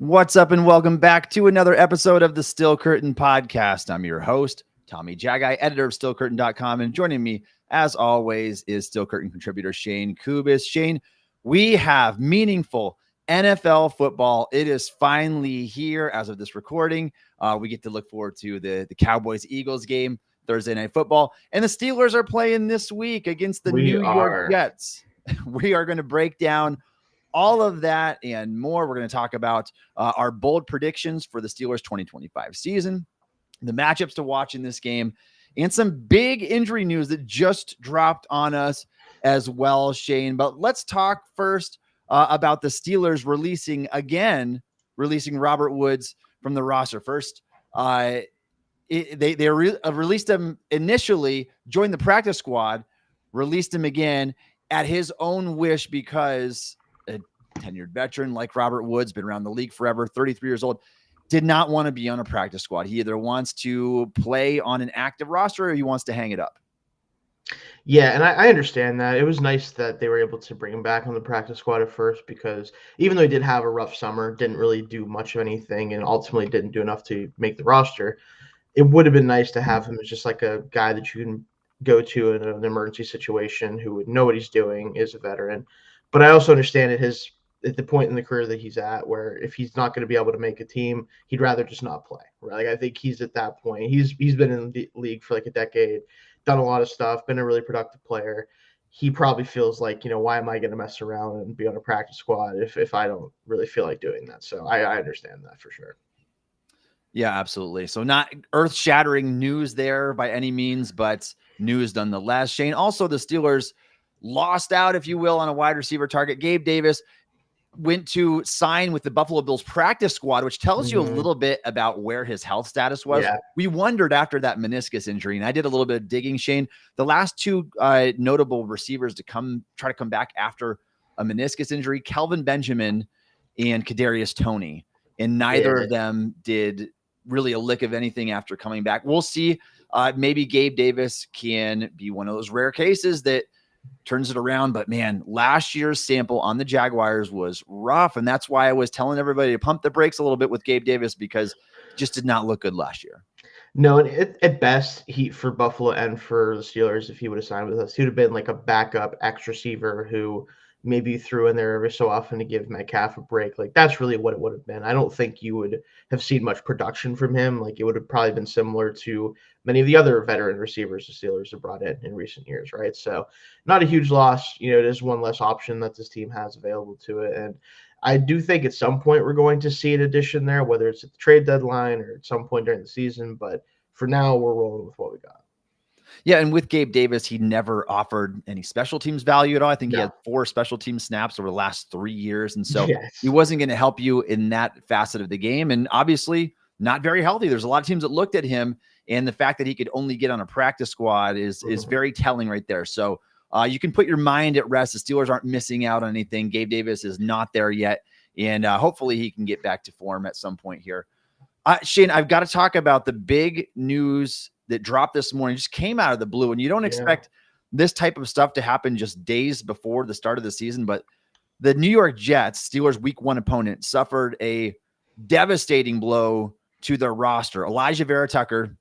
What's up and welcome back to another episode of the Still Curtain Podcast. I'm your host, Tommy Jaggi, editor of StillCurtain.com, and joining me, as always, is Still Curtain contributor Shayne Kubas. Shayne, we have meaningful NFL football. It is finally here as of this recording. We get to look forward to the Cowboys-Eagles game, Thursday Night Football, and the Steelers are playing this week against the New York Jets. We are going to break down all of that and more. We're going to talk about our bold predictions for the Steelers 2025 season, the matchups to watch in this game, and some big injury news that just dropped on us as well, Shayne. But let's talk first about the Steelers releasing Robert Woods from the roster. First, they released him initially, joined the practice squad, released him again at his own wish because a tenured veteran like Robert Woods, been around the league forever, 33 years old, did not want to be on a practice squad. He either wants to play on an active roster or he wants to hang it up. Yeah, and I understand that. It was nice that they were able to bring him back on the practice squad at first, because even though he did have a rough summer, didn't really do much of anything, and ultimately didn't do enough to make the roster, it would have been nice to have him as just like a guy that you can go to in an emergency situation, who would know what he's doing, is a veteran. But I also understand at the point in the career that he's at, where if he's not going to be able to make a team, he'd rather just not play. Right? Like, I think he's at that point. He's been in the league for like a decade, done a lot of stuff, been a really productive player. He probably feels like, why am I going to mess around and be on a practice squad if I don't really feel like doing that? So I understand that for sure. Yeah, absolutely. So not earth-shattering news there by any means, but news nonetheless. Shayne, also the Steelers lost out, if you will, on a wide receiver target. Gabe Davis went to sign with the Buffalo Bills practice squad, which tells you a little bit about where his health status was. Yeah. We wondered after that meniscus injury, and I did a little bit of digging, Shayne. The last two notable receivers to try to come back after a meniscus injury, Kelvin Benjamin and Kadarius Toney, and neither of them did really a lick of anything after coming back. We'll see. Maybe Gabe Davis can be one of those rare cases that turns it around. But man, last year's sample on the Jaguars was rough. And that's why I was telling everybody to pump the brakes a little bit with Gabe Davis, because it just did not look good last year. No, and at best, for Buffalo and for the Steelers, if he would have signed with us, he would have been like a backup X receiver who maybe threw in there every so often to give Metcalf a break. Like, that's really what it would have been. I don't think you would have seen much production from him. Like, it would have probably been similar to many of the other veteran receivers the Steelers have brought in recent years, right? So not a huge loss. It is one less option that this team has available to it. And I do think at some point we're going to see an addition there, whether it's at the trade deadline or at some point during the season. But for now, we're rolling with what we got. Yeah, and with Gabe Davis, he never offered any special teams value at all. I think he had 4 special team snaps over the last 3 years. And so he wasn't going to help you in that facet of the game. And obviously not very healthy. There's a lot of teams that looked at him, and the fact that he could only get on a practice squad is very telling right there. So you can put your mind at rest. The Steelers aren't missing out on anything. Gabe Davis is not there yet. And hopefully he can get back to form at some point here. Shayne, I've got to talk about the big news that dropped this morning. Just came out of the blue, and you don't expect this type of stuff to happen just days before the start of the season. But the New York Jets, Steelers' week 1 opponent, suffered a devastating blow to their roster. Elijah Vera-Tucker,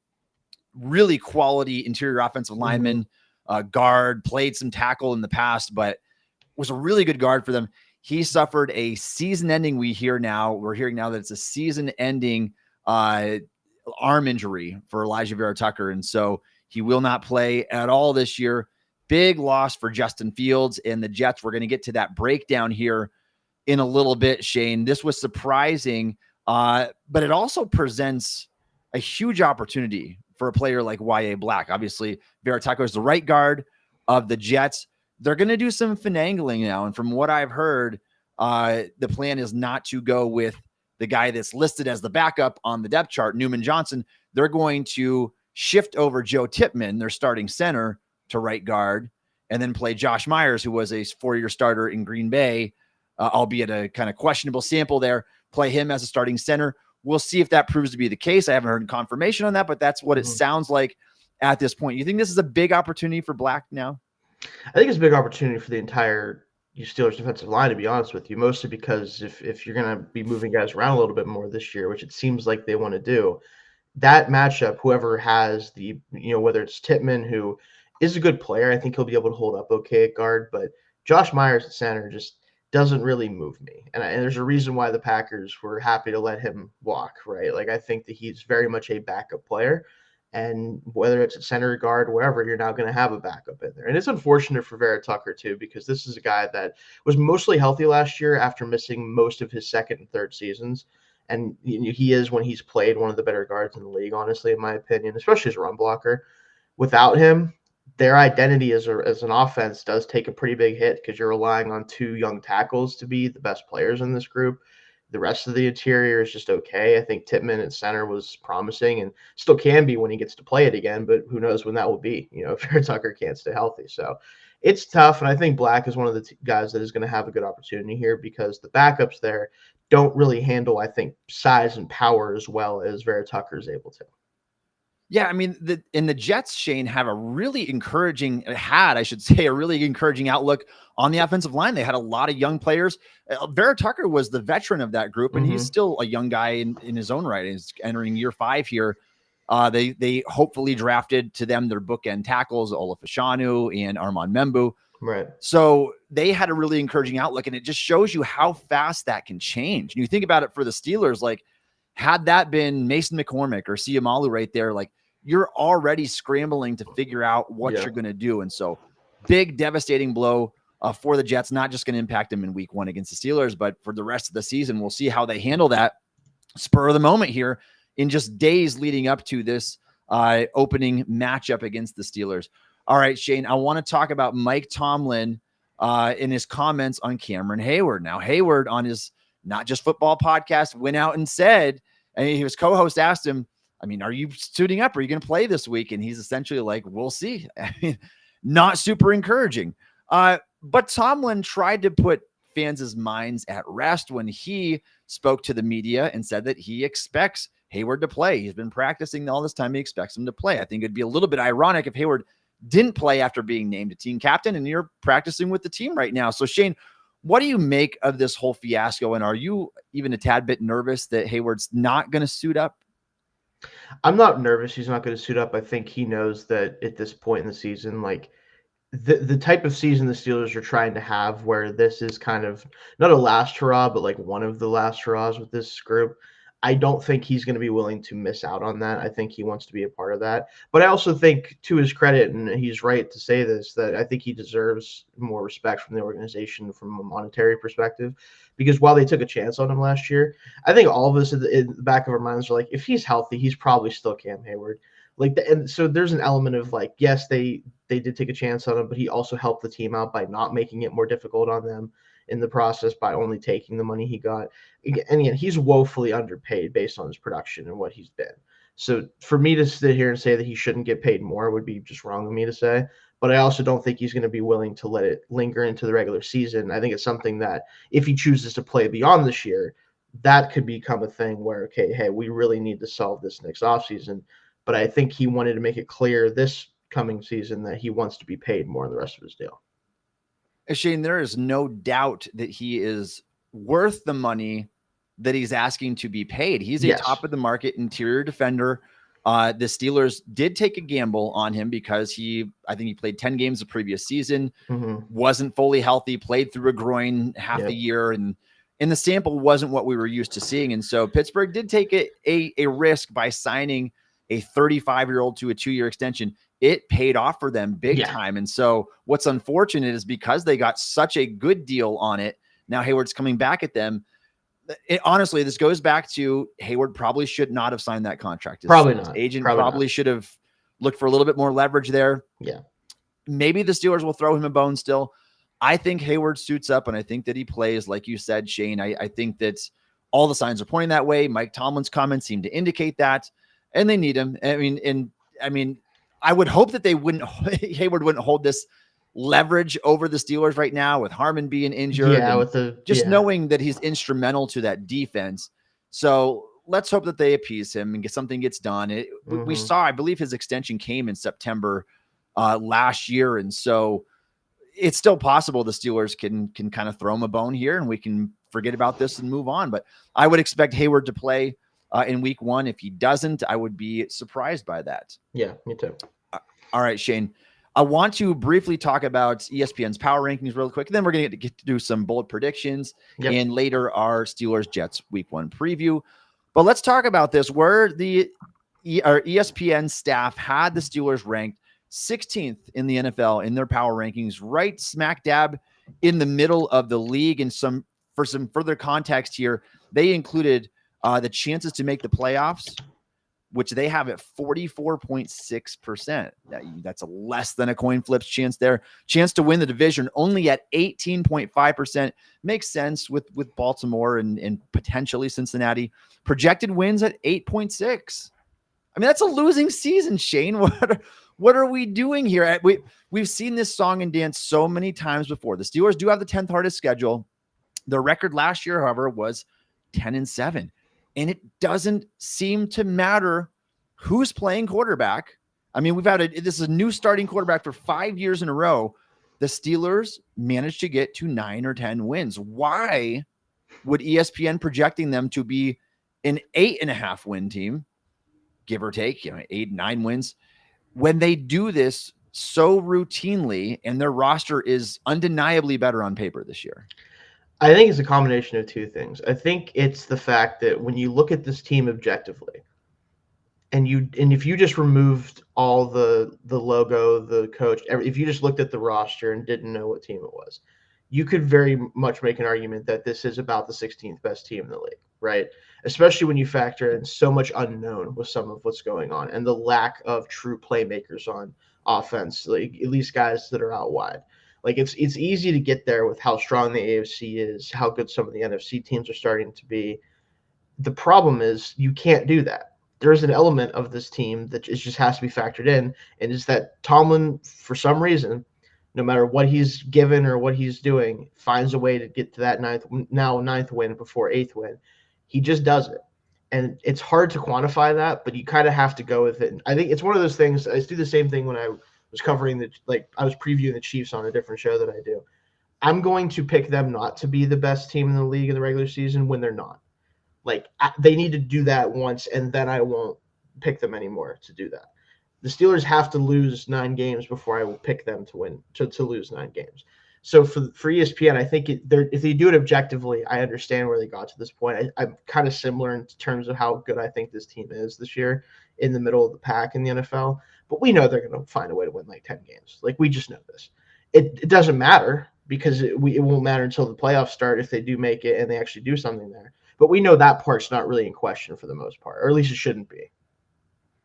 really quality interior offensive lineman, guard, played some tackle in the past, but was a really good guard for them. He suffered a season-ending. We're hearing now that it's a season-ending arm injury for Elijah Vera-Tucker, and so he will not play at all this year. Big loss for Justin Fields and the Jets. We're going to get to that breakdown here in a little bit, Shayne. This was surprising, but it also presents a huge opportunity for a player like Y.A. Black. Obviously, Vera-Tucker is the right guard of the Jets. They're going to do some finagling now, and from what I've heard, the plan is not to go with the guy that's listed as the backup on the depth chart, Newman Johnson. They're going to shift over Joe Tippmann, their starting center, to right guard, and then play Josh Myers, who was a 4-year starter in Green Bay, albeit a kind of questionable sample there, play him as a starting center. We'll see if that proves to be the case. I haven't heard confirmation on that, but that's what it sounds like at this point. You think this is a big opportunity for Black now? I think it's a big opportunity for the entire Steelers defensive line, to be honest with you, mostly because if you're going to be moving guys around a little bit more this year, which it seems like they want to do, that matchup, whoever has the, whether it's Tippmann, who is a good player, I think he'll be able to hold up okay at guard, but Josh Myers at center just doesn't really move me. And there's a reason why the Packers were happy to let him walk, right? Like, I think that he's very much a backup player. And whether it's at center, guard, wherever, you're now going to have a backup in there. And it's unfortunate for Vera Tucker, too, because this is a guy that was mostly healthy last year after missing most of his second and third seasons. And he is, when he's played, one of the better guards in the league, honestly, in my opinion, especially as a run blocker. Without him, their identity as an offense does take a pretty big hit because you're relying on two young tackles to be the best players in this group. The rest of the interior is just okay. I think Tippmann at center was promising and still can be when he gets to play it again, but who knows when that will be, if Vera Tucker can't stay healthy. So it's tough, and I think Black is one of the guys that is going to have a good opportunity here because the backups there don't really handle, I think, size and power as well as Vera Tucker is able to. Yeah, I mean, the Jets, Shayne, have a really encouraging outlook on the offensive line. They had a lot of young players. Vera Tucker was the veteran of that group, and he's still a young guy in his own right. He's entering year 5 here. They hopefully drafted to them their bookend tackles, Ola Fashanu and Armand Membu. Right. So they had a really encouraging outlook, and it just shows you how fast that can change. And you think about it for the Steelers, like, had that been Mason McCormick or Siamalu right there, like, you're already scrambling to figure out what you're going to do. And so big, devastating blow for the Jets, not just going to impact them in week 1 against the Steelers, but for the rest of the season. We'll see how they handle that spur of the moment here in just days leading up to this opening matchup against the Steelers. All right, Shayne, I want to talk about Mike Tomlin in his comments on Cameron Hayward. Now, Hayward on his Not Just Football podcast went out and said, and his co-host asked him, I mean, are you suiting up? Are you going to play this week? And he's essentially like, we'll see. I mean, not super encouraging. But Tomlin tried to put fans' minds at rest when he spoke to the media and said that he expects Hayward to play. He's been practicing all this time. He expects him to play. I think it'd be a little bit ironic if Hayward didn't play after being named a team captain and you're practicing with the team right now. So, Shayne, what do you make of this whole fiasco? And are you even a tad bit nervous that Hayward's not going to suit up? I'm not nervous he's not going to suit up. I think he knows that at this point in the season, like the type of season the Steelers are trying to have, where this is kind of not a last hurrah, but like one of the last hurrahs with this group. I don't think he's going to be willing to miss out on that. I think he wants to be a part of that. But I also think, to his credit, and he's right to say this, that I think he deserves more respect from the organization from a monetary perspective. Because while they took a chance on him last year, I think all of us in the back of our minds are like, if he's healthy, he's probably still Cam Hayward. And so there's an element of like, yes, they did take a chance on him, but he also helped the team out by not making it more difficult on them in the process by only taking the money he got. And again, he's woefully underpaid based on his production and what he's been. So for me to sit here and say that he shouldn't get paid more would be just wrong of me to say. But I also don't think he's going to be willing to let it linger into the regular season. I think it's something that if he chooses to play beyond this year, that could become a thing where, okay, hey, we really need to solve this next offseason. But I think he wanted to make it clear this coming season that he wants to be paid more in the rest of his deal. Shayne, there is no doubt that he is worth the money that he's asking to be paid. He's a top of the market interior defender. The Steelers did take a gamble on him because I think he played 10 games the previous season, wasn't fully healthy, played through a groin half the year, and the sample wasn't what we were used to seeing. And so Pittsburgh did take a risk by signing a 35-year-old to a 2-year extension. It paid off for them big time. And so what's unfortunate is because they got such a good deal on it, now Hayward's coming back at them. Honestly, this goes back to Hayward probably should not have signed that contract. His agent probably should have looked for a little bit more leverage there. Yeah. Maybe the Steelers will throw him a bone still. I think Hayward suits up, and I think that he plays, like you said, Shayne. I think that all the signs are pointing that way. Mike Tomlin's comments seem to indicate that, and they need him. I mean, I would hope that Hayward wouldn't hold this leverage over the Steelers right now with Harmon being injured. Yeah, knowing that he's instrumental to that defense. So let's hope that they appease him and something gets done. We saw, I believe his extension came in September last year. And so it's still possible the Steelers can kind of throw them a bone here and we can forget about this and move on. But I would expect Hayward to play in week 1. If he doesn't, I would be surprised by that. Yeah, me too. All right, Shayne. I want to briefly talk about ESPN's power rankings real quick. Then we're going to get to do some bold predictions and later our Steelers Jets week 1 preview. But let's talk about this, where our ESPN staff had the Steelers ranked 16th in the NFL in their power rankings, right smack dab in the middle of the league. And for some further context here, they included the chances to make the playoffs, which they have at 44.6%. That's a less than a coin flip's chance there. Chance to win the division only at 18.5%. Makes sense with Baltimore and potentially Cincinnati. Projected wins at 8.6. I mean, that's a losing season, Shayne. What are we doing here? We've seen this song and dance so many times before. The Steelers do have the 10th hardest schedule. Their record last year, however, was 10-7. And it doesn't seem to matter who's playing quarterback. I mean, this is a new starting quarterback for 5 years in a row. The Steelers managed to get to 9 or 10 wins. Why would ESPN projecting them to be an 8.5 win team, give or take, 8, 9 wins, when they do this so routinely and their roster is undeniably better on paper this year? I think it's a combination of two things. I think it's the fact that when you look at this team objectively, and if you just removed all the logo, the coach, if you just looked at the roster and didn't know what team it was, you could very much make an argument that this is about the 16th best team in the league, right? Especially when you factor in so much unknown with some of what's going on and the lack of true playmakers on offense, like at least guys that are out wide. Like it's easy to get there with how strong the AFC is, how good some of the NFC teams are starting to be. The problem is you can't do that. There's an element of this team that just has to be factored in, and is that Tomlin, for some reason, no matter what he's given or what he's doing, finds a way to get to that ninth win before 8th win. He just does it. And it's hard to quantify that, but you kind of have to go with it. And I think it's one of those things. I do the same thing when I was covering I was previewing the Chiefs on a different show that I do. I'm going to pick them not to be the best team in the league in the regular season when they're not. They need to do that once, and then I won't pick them anymore to do that. The Steelers have to lose 9 games before I will pick them to win, to lose 9 games. So for ESPN, I think if they do it objectively, I understand where they got to this point. I'm kind of similar in terms of how good I think this team is this year in the middle of the pack in the NFL. But we know they're going to find a way to win 10 games. We just know this. It doesn't matter because it won't matter until the playoffs start if they do make it and they actually do something there. But we know that part's not really in question for the most part, or at least it shouldn't be.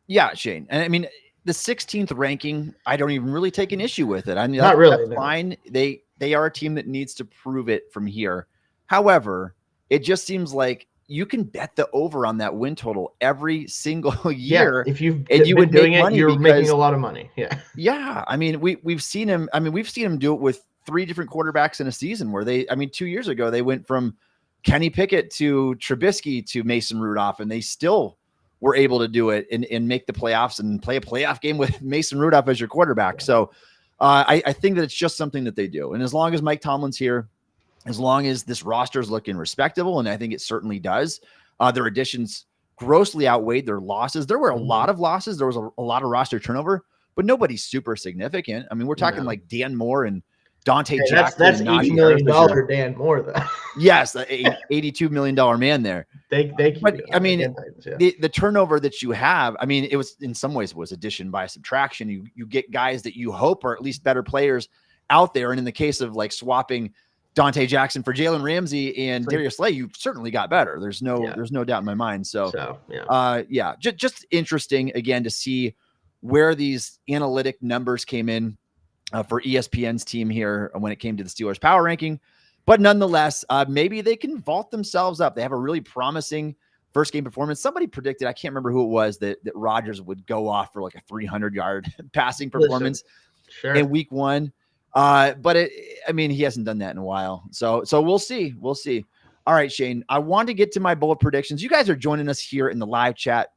Yeah, Shayne. And I mean, the 16th ranking, I don't even really take an issue with it. I mean, not really. That's fine. They are a team that needs to prove it from here. However, it just seems like you can bet the over on that win total every single year. Yeah, if you've been doing it, you're making a lot of money. Yeah. Yeah. I mean, we've seen him. I mean, we've seen him do it with 3 different quarterbacks in a season where 2 years ago, they went from Kenny Pickett to Trubisky to Mason Rudolph, and they still were able to do it and make the playoffs and play a playoff game with Mason Rudolph as your quarterback. Yeah. So I think that it's just something that they do. And as long as Mike Tomlin's here, as long as this roster is looking respectable, and I think it certainly does, their additions grossly outweighed their losses. There were a lot of losses. There was a lot of roster turnover, but nobody's super significant. I mean, we're talking like Dan Moore and Dante Jackson. That's $80 million Dan Moore, though. Yes, the $82 million man there. But I mean, the turnover that you have, I mean, it was in some ways was addition by subtraction. You get guys that you hope are at least better players out there. And in the case of swapping Dante Jackson for Jalen Ramsey and Darius Slay, you certainly got better. There's no doubt in my mind. So just interesting again to see where these analytic numbers came in for ESPN's team here when it came to the Steelers power ranking. But nonetheless, maybe they can vault themselves up. They have a really promising first game performance. Somebody predicted, I can't remember who it was, that Rodgers would go off for a 300-yard passing performance in week 1. But he hasn't done that in a while. So we'll see. We'll see. All right, Shayne, I want to get to my bold predictions. You guys are joining us here in the live chat.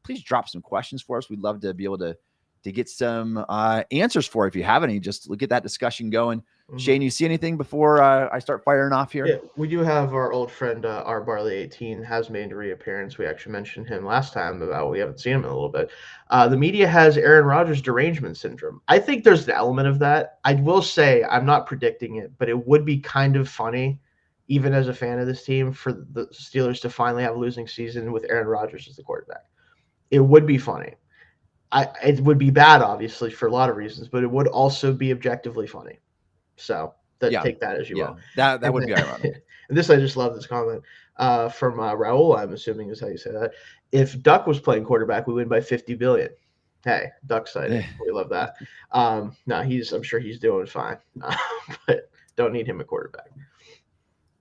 Please drop some questions for us. We'd love to be able to get some answers for it. If you have any, just get that discussion going. Shayne, you see anything before I start firing off here? Yeah, we do have our old friend R Barley 18 has made a reappearance. We actually mentioned him last time about we haven't seen him in a little bit. The media has Aaron Rodgers derangement syndrome. I think there's an element of that. I will say I'm not predicting it, but it would be kind of funny, even as a fan of this team, for the Steelers to finally have a losing season with Aaron Rodgers as the quarterback. It would be funny. It would be bad, obviously, for a lot of reasons, but it would also be objectively funny. So take that as you will. That would be ironic. And this, I just love this comment from Raul, I'm assuming is how you say that. If Duck was playing quarterback, we win by 50 billion. Hey, Duck sighting. We love that. No, I'm sure he's doing fine, but don't need him at quarterback.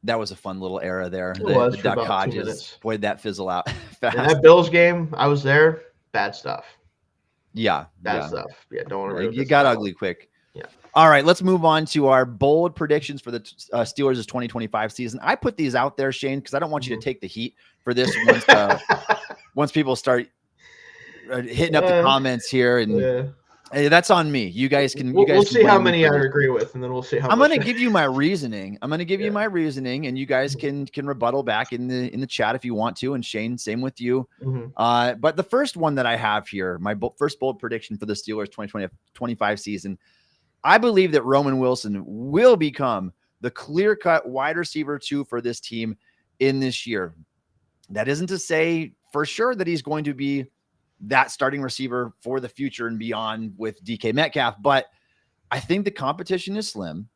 That was a fun little era there. The Duck Hodges. Boy, did that fizzle out fast. And that Bills game, I was there. Bad stuff. Yeah. Bad stuff. Yeah, don't want to. You got ugly quick. Yeah. All right, let's move on to our bold predictions for the Steelers' 2025 season. I put these out there, Shayne, because I don't want you to take the heat for this once people start hitting up the comments here. And hey, that's on me. You guys can. We'll see how many I agree with, and then we'll see how. I'm going to give you my reasoning. I'm going to give you my reasoning, and you guys can rebuttal back in the chat if you want to. And Shayne, same with you. But the first one that I have here, my first bold prediction for the Steelers 2025 season. I believe that Roman Wilson will become the clear-cut wide receiver 2 for this team in this year. That isn't to say for sure that he's going to be that starting receiver for the future and beyond with DK Metcalf, but I think the competition is slim.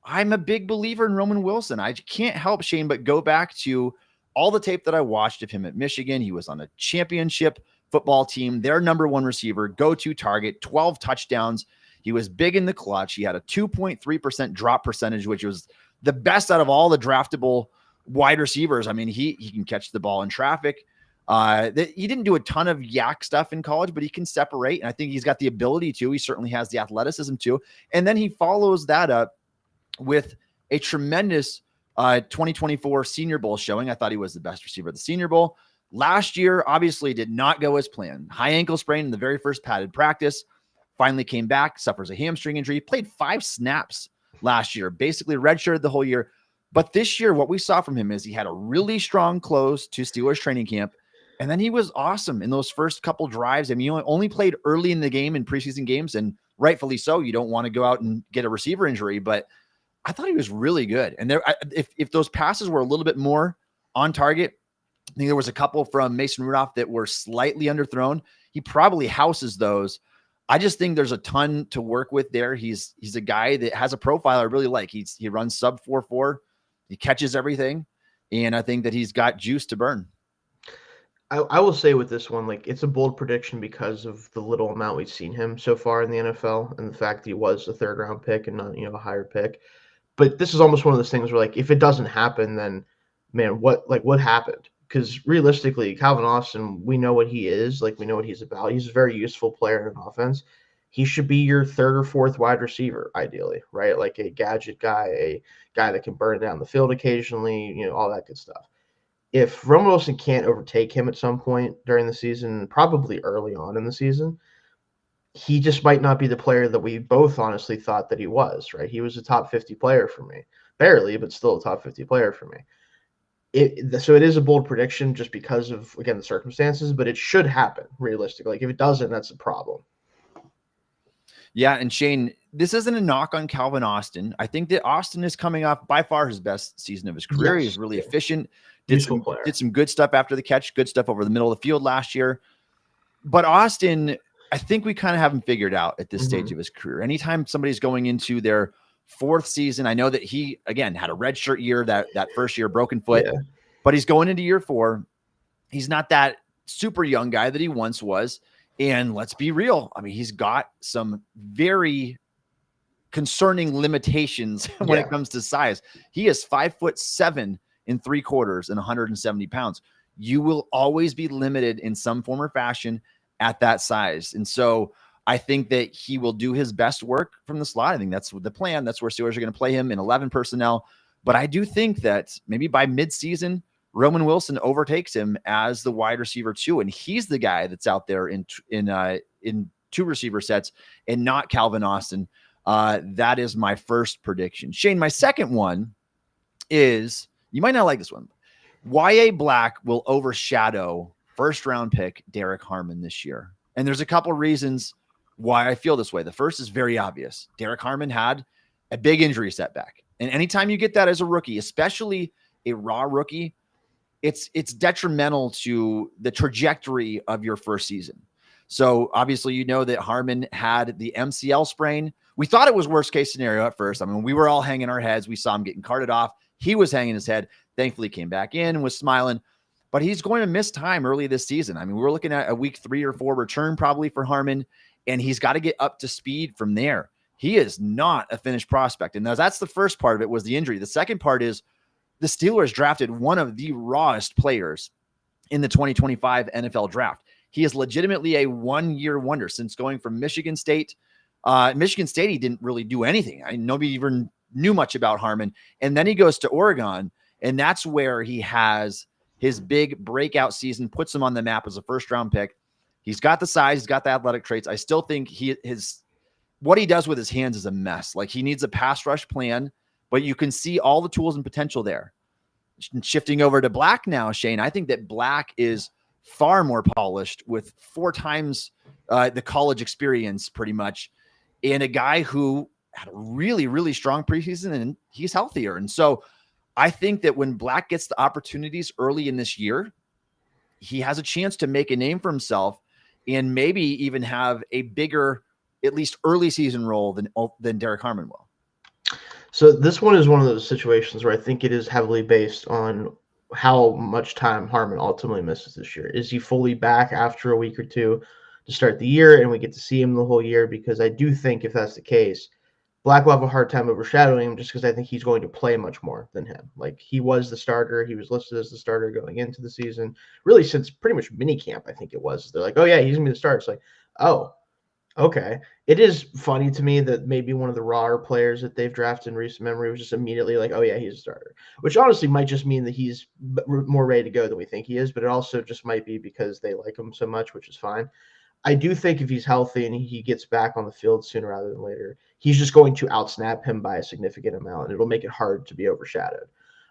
I'm a big believer in Roman Wilson. I can't help, Shayne, but go back to all the tape that I watched of him at Michigan. He was on a championship football team, their number 1 receiver, go-to target, 12 touchdowns. He was big in the clutch. He had a 2.3% drop percentage, which was the best out of all the draftable wide receivers. I mean, he can catch the ball in traffic. He didn't do a ton of yak stuff in college, but he can separate. And I think he's got the ability to. He certainly has the athleticism to. And then he follows that up with a tremendous 2024 Senior Bowl showing. I thought he was the best receiver at the Senior Bowl. Last year, obviously, did not go as planned. High ankle sprain in the very first padded practice. Finally came back, suffers a hamstring injury, played 5 snaps last year, basically redshirted the whole year. But this year, what we saw from him is he had a really strong close to Steelers training camp. And then he was awesome in those first couple drives. I mean, he only played early in the game in preseason games, and rightfully so. You don't want to go out and get a receiver injury, but I thought he was really good. And if those passes were a little bit more on target, I think there was a couple from Mason Rudolph that were slightly underthrown. He probably houses those. I just think there's a ton to work with there. He's a guy that has a profile I really like. He runs sub 4.4. He catches everything. And I think that he's got juice to burn. I will say with this one, like, it's a bold prediction because of the little amount we've seen him so far in the NFL and the fact that he was a 3rd round pick and not, a higher pick. But this is almost one of those things where, like, if it doesn't happen, then man, what happened? Because realistically, Calvin Austin, we know what he is. Like, we know what he's about. He's a very useful player in an offense. He should be your 3rd or 4th wide receiver, ideally, right? Like a gadget guy, a guy that can burn down the field occasionally, all that good stuff. If Roman Wilson can't overtake him at some point during the season, probably early on in the season, he just might not be the player that we both honestly thought that he was, right? He was a top 50 player for me. Barely, but still a top 50 player for me. So it is a bold prediction just because of, again, the circumstances, but it should happen realistically. Like, if it doesn't, that's a problem. Yeah, and Shayne, this isn't a knock on Calvin Austin. I think that Austin is coming off by far his best season of his career. Yes. He's really efficient. Did some good stuff after the catch, good stuff over the middle of the field last year. But Austin, I think we kind of have him figured out at this stage of his career. Anytime somebody's going into their 4th season, I know that he, again, had a redshirt year, that first year, broken foot, but he's going into year 4. He's not that super young guy that he once was. And let's be real. I mean, he's got some very concerning limitations when it comes to size. He is 5'7" in 3/4 and 170 pounds. You will always be limited in some form or fashion at that size. And so I think that he will do his best work from the slot. I think that's the plan. That's where Steelers are going to play him in 11 personnel. But I do think that maybe by midseason, Roman Wilson overtakes him as the wide receiver 2, and he's the guy that's out there in 2 receiver sets and not Calvin Austin. That is my first prediction. Shayne, my second one is, you might not like this one. Y.A. Black will overshadow first-round pick Derek Harmon this year. And there's a couple reasons why I feel this way. The first is very obvious. Derek Harmon had a big injury setback. And anytime you get that as a rookie, especially a raw rookie, it's detrimental to the trajectory of your first season. So obviously, you know that Harmon had the MCL sprain. We thought it was worst case scenario at first. I mean, we were all hanging our heads. We saw him getting carted off. He was hanging his head. Thankfully, came back in and was smiling. But he's going to miss time early this season. I mean, we're looking at a week 3 or 4 return probably for Harmon, and he's got to get up to speed from there. He is not a finished prospect. And that's the first part of it, was the injury. The second part is the Steelers drafted one of the rawest players in the 2025 NFL draft. He is legitimately a one-year wonder since going from Michigan State. Michigan State, he didn't really do anything. Nobody even knew much about Harmon. And then he goes to Oregon, and that's where he has his big breakout season, puts him on the map as a first-round pick. He's got the size. He's got the athletic traits. I still think what he does with his hands is a mess. Like, he needs a pass rush plan, but you can see all the tools and potential there. Shifting over to Black now, Shayne, I think that Black is far more polished with 4 times the college experience pretty much, and a guy who had a really, really strong preseason, and he's healthier. And so I think that when Black gets the opportunities early in this year, he has a chance to make a name for himself and maybe even have a bigger, at least early season role than Derek Harmon will. So this one is one of those situations where I think it is heavily based on how much time Harmon ultimately misses this year. Is he fully back after a week or two to start the year and we get to see him the whole year? Because I do think if that's the case, Black will have a hard time overshadowing him, just because I think he's going to play much more than him. Like, he was the starter. He was listed as the starter going into the season, really since pretty much minicamp, I think it was. They're like, oh, yeah, he's going to be the starter. It's like, oh, okay. It is funny to me that maybe one of the rawer players that they've drafted in recent memory was just immediately like, oh, yeah, he's a starter, which honestly might just mean that he's more ready to go than we think he is, but it also just might be because they like him so much, which is fine. I do think if he's healthy and he gets back on the field sooner rather than later, he's just going to outsnap him by a significant amount, and it'll make it hard to be overshadowed.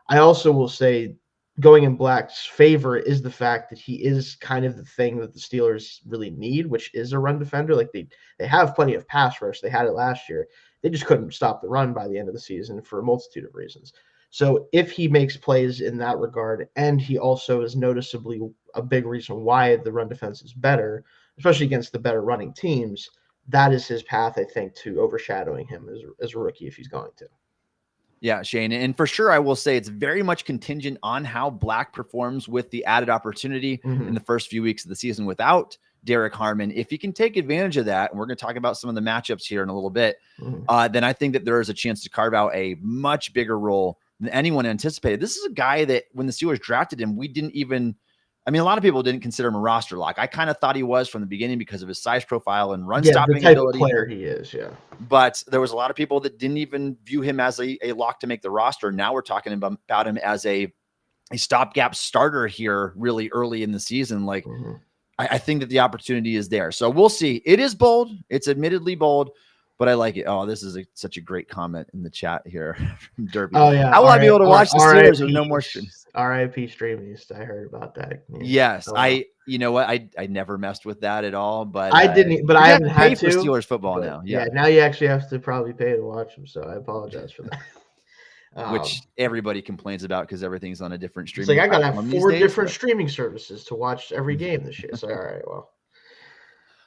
I also will say, going in Black's favor is the fact that he is kind of the thing that the Steelers really need, which is a run defender. Like, they have plenty of pass rush. They had it last year. They just couldn't stop the run by the end of the season for a multitude of reasons. So if he makes plays in that regard, and he also is noticeably a big reason why the run defense is better, especially against the better running teams, that is his path, I think, to overshadowing him as a rookie if he's going to. Yeah, Shayne. And for sure, I will say it's very much contingent on how Black performs with the added opportunity in the first few weeks of the season without Derek Harmon. If he can take advantage of that, and we're going to talk about some of the matchups here in a little bit, then I think that there is a chance to carve out a much bigger role than anyone anticipated. This is a guy that when the Steelers drafted him, we didn't even – I mean, a lot of people didn't consider him a roster lock. I kind of thought he was from the beginning because of his size profile and run stopping the type ability. Of player he is, yeah. But there was a lot of people that didn't even view him as a lock to make the roster. Now we're talking about him as a stopgap starter here really early in the season. Like, I think that the opportunity is there. So we'll see. It is bold. It's admittedly bold, but I like it. Oh, this is such a great comment in the chat here from Derby. Oh, yeah. I want to be able to watch the Steelers with no more streams. RIP Streamies. I heard about that. Yes. You know what? I never messed with that at all, but I didn't, but I haven't had to. For Steelers football now. Yeah. Now you actually have to probably pay to watch them. So I apologize for that. Which everybody complains about because everything's on a different streaming. It's like, I got to have 4 different streaming services to watch every game this year. So, all right, well.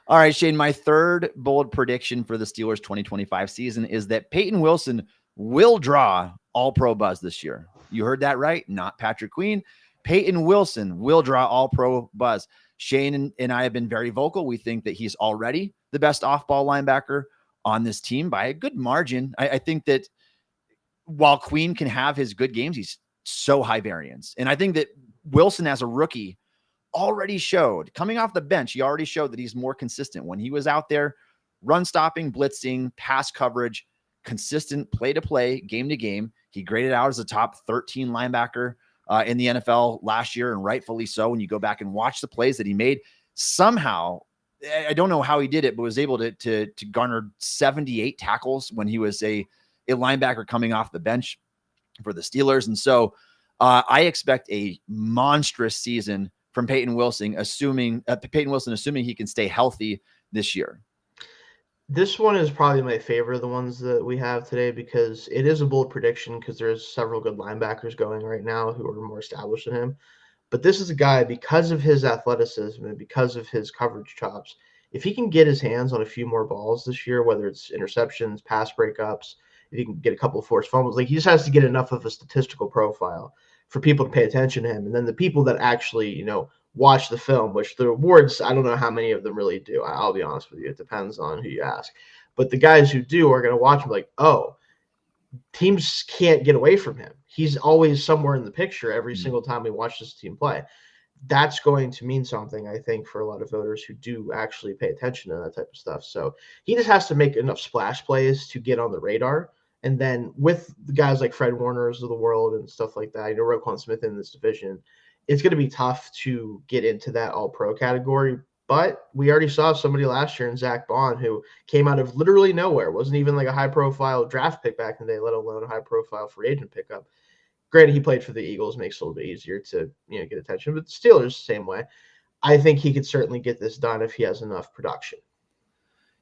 All right, Shayne, my third bold prediction for the Steelers 2025 season is that Peyton Wilson will draw all-pro buzz this year. You heard that right, not Patrick Queen. Peyton Wilson will draw all-pro buzz. Shayne and I have been very vocal. We think that he's already the best off-ball linebacker on this team by a good margin. I think that while Queen can have his good games, he's so high variance. And I think that Wilson as a rookie already showed, coming off the bench, he already showed that he's more consistent when he was out there, run stopping, blitzing, pass coverage, consistent play to play, game to game. He graded out as a top 13 linebacker in the NFL last year, and rightfully so. When you go back and watch the plays that he made, somehow I don't know how he did it, but was able to garner 78 tackles when he was a linebacker coming off the bench for the Steelers. And so I expect a monstrous season from Peyton Wilson, assuming he can stay healthy this year. This one is probably my favorite of the ones that we have today because it is a bold prediction because there's several good linebackers going right now who are more established than him. But this is a guy, because of his athleticism and because of his coverage chops, if he can get his hands on a few more balls this year, whether it's interceptions, pass breakups, if he can get a couple of forced fumbles, like he just has to get enough of a statistical profile for people to pay attention to him. And then the people that actually, watch the film, which the awards, I don't know how many of them really do. I'll be honest with you. It depends on who you ask. But the guys who do are going to watch him like, oh, teams can't get away from him. He's always somewhere in the picture every single time we watch this team play. That's going to mean something, I think, for a lot of voters who do actually pay attention to that type of stuff. So he just has to make enough splash plays to get on the radar. And then with the guys like Fred Warner's of the world and stuff like that, Roquan Smith in this division, it's going to be tough to get into that all-pro category. But we already saw somebody last year in Zach Bond who came out of literally nowhere. Wasn't even like a high-profile draft pick back in the day, let alone a high-profile free agent pickup. Granted, he played for the Eagles, makes it a little bit easier to get attention. But the Steelers, same way. I think he could certainly get this done if he has enough production.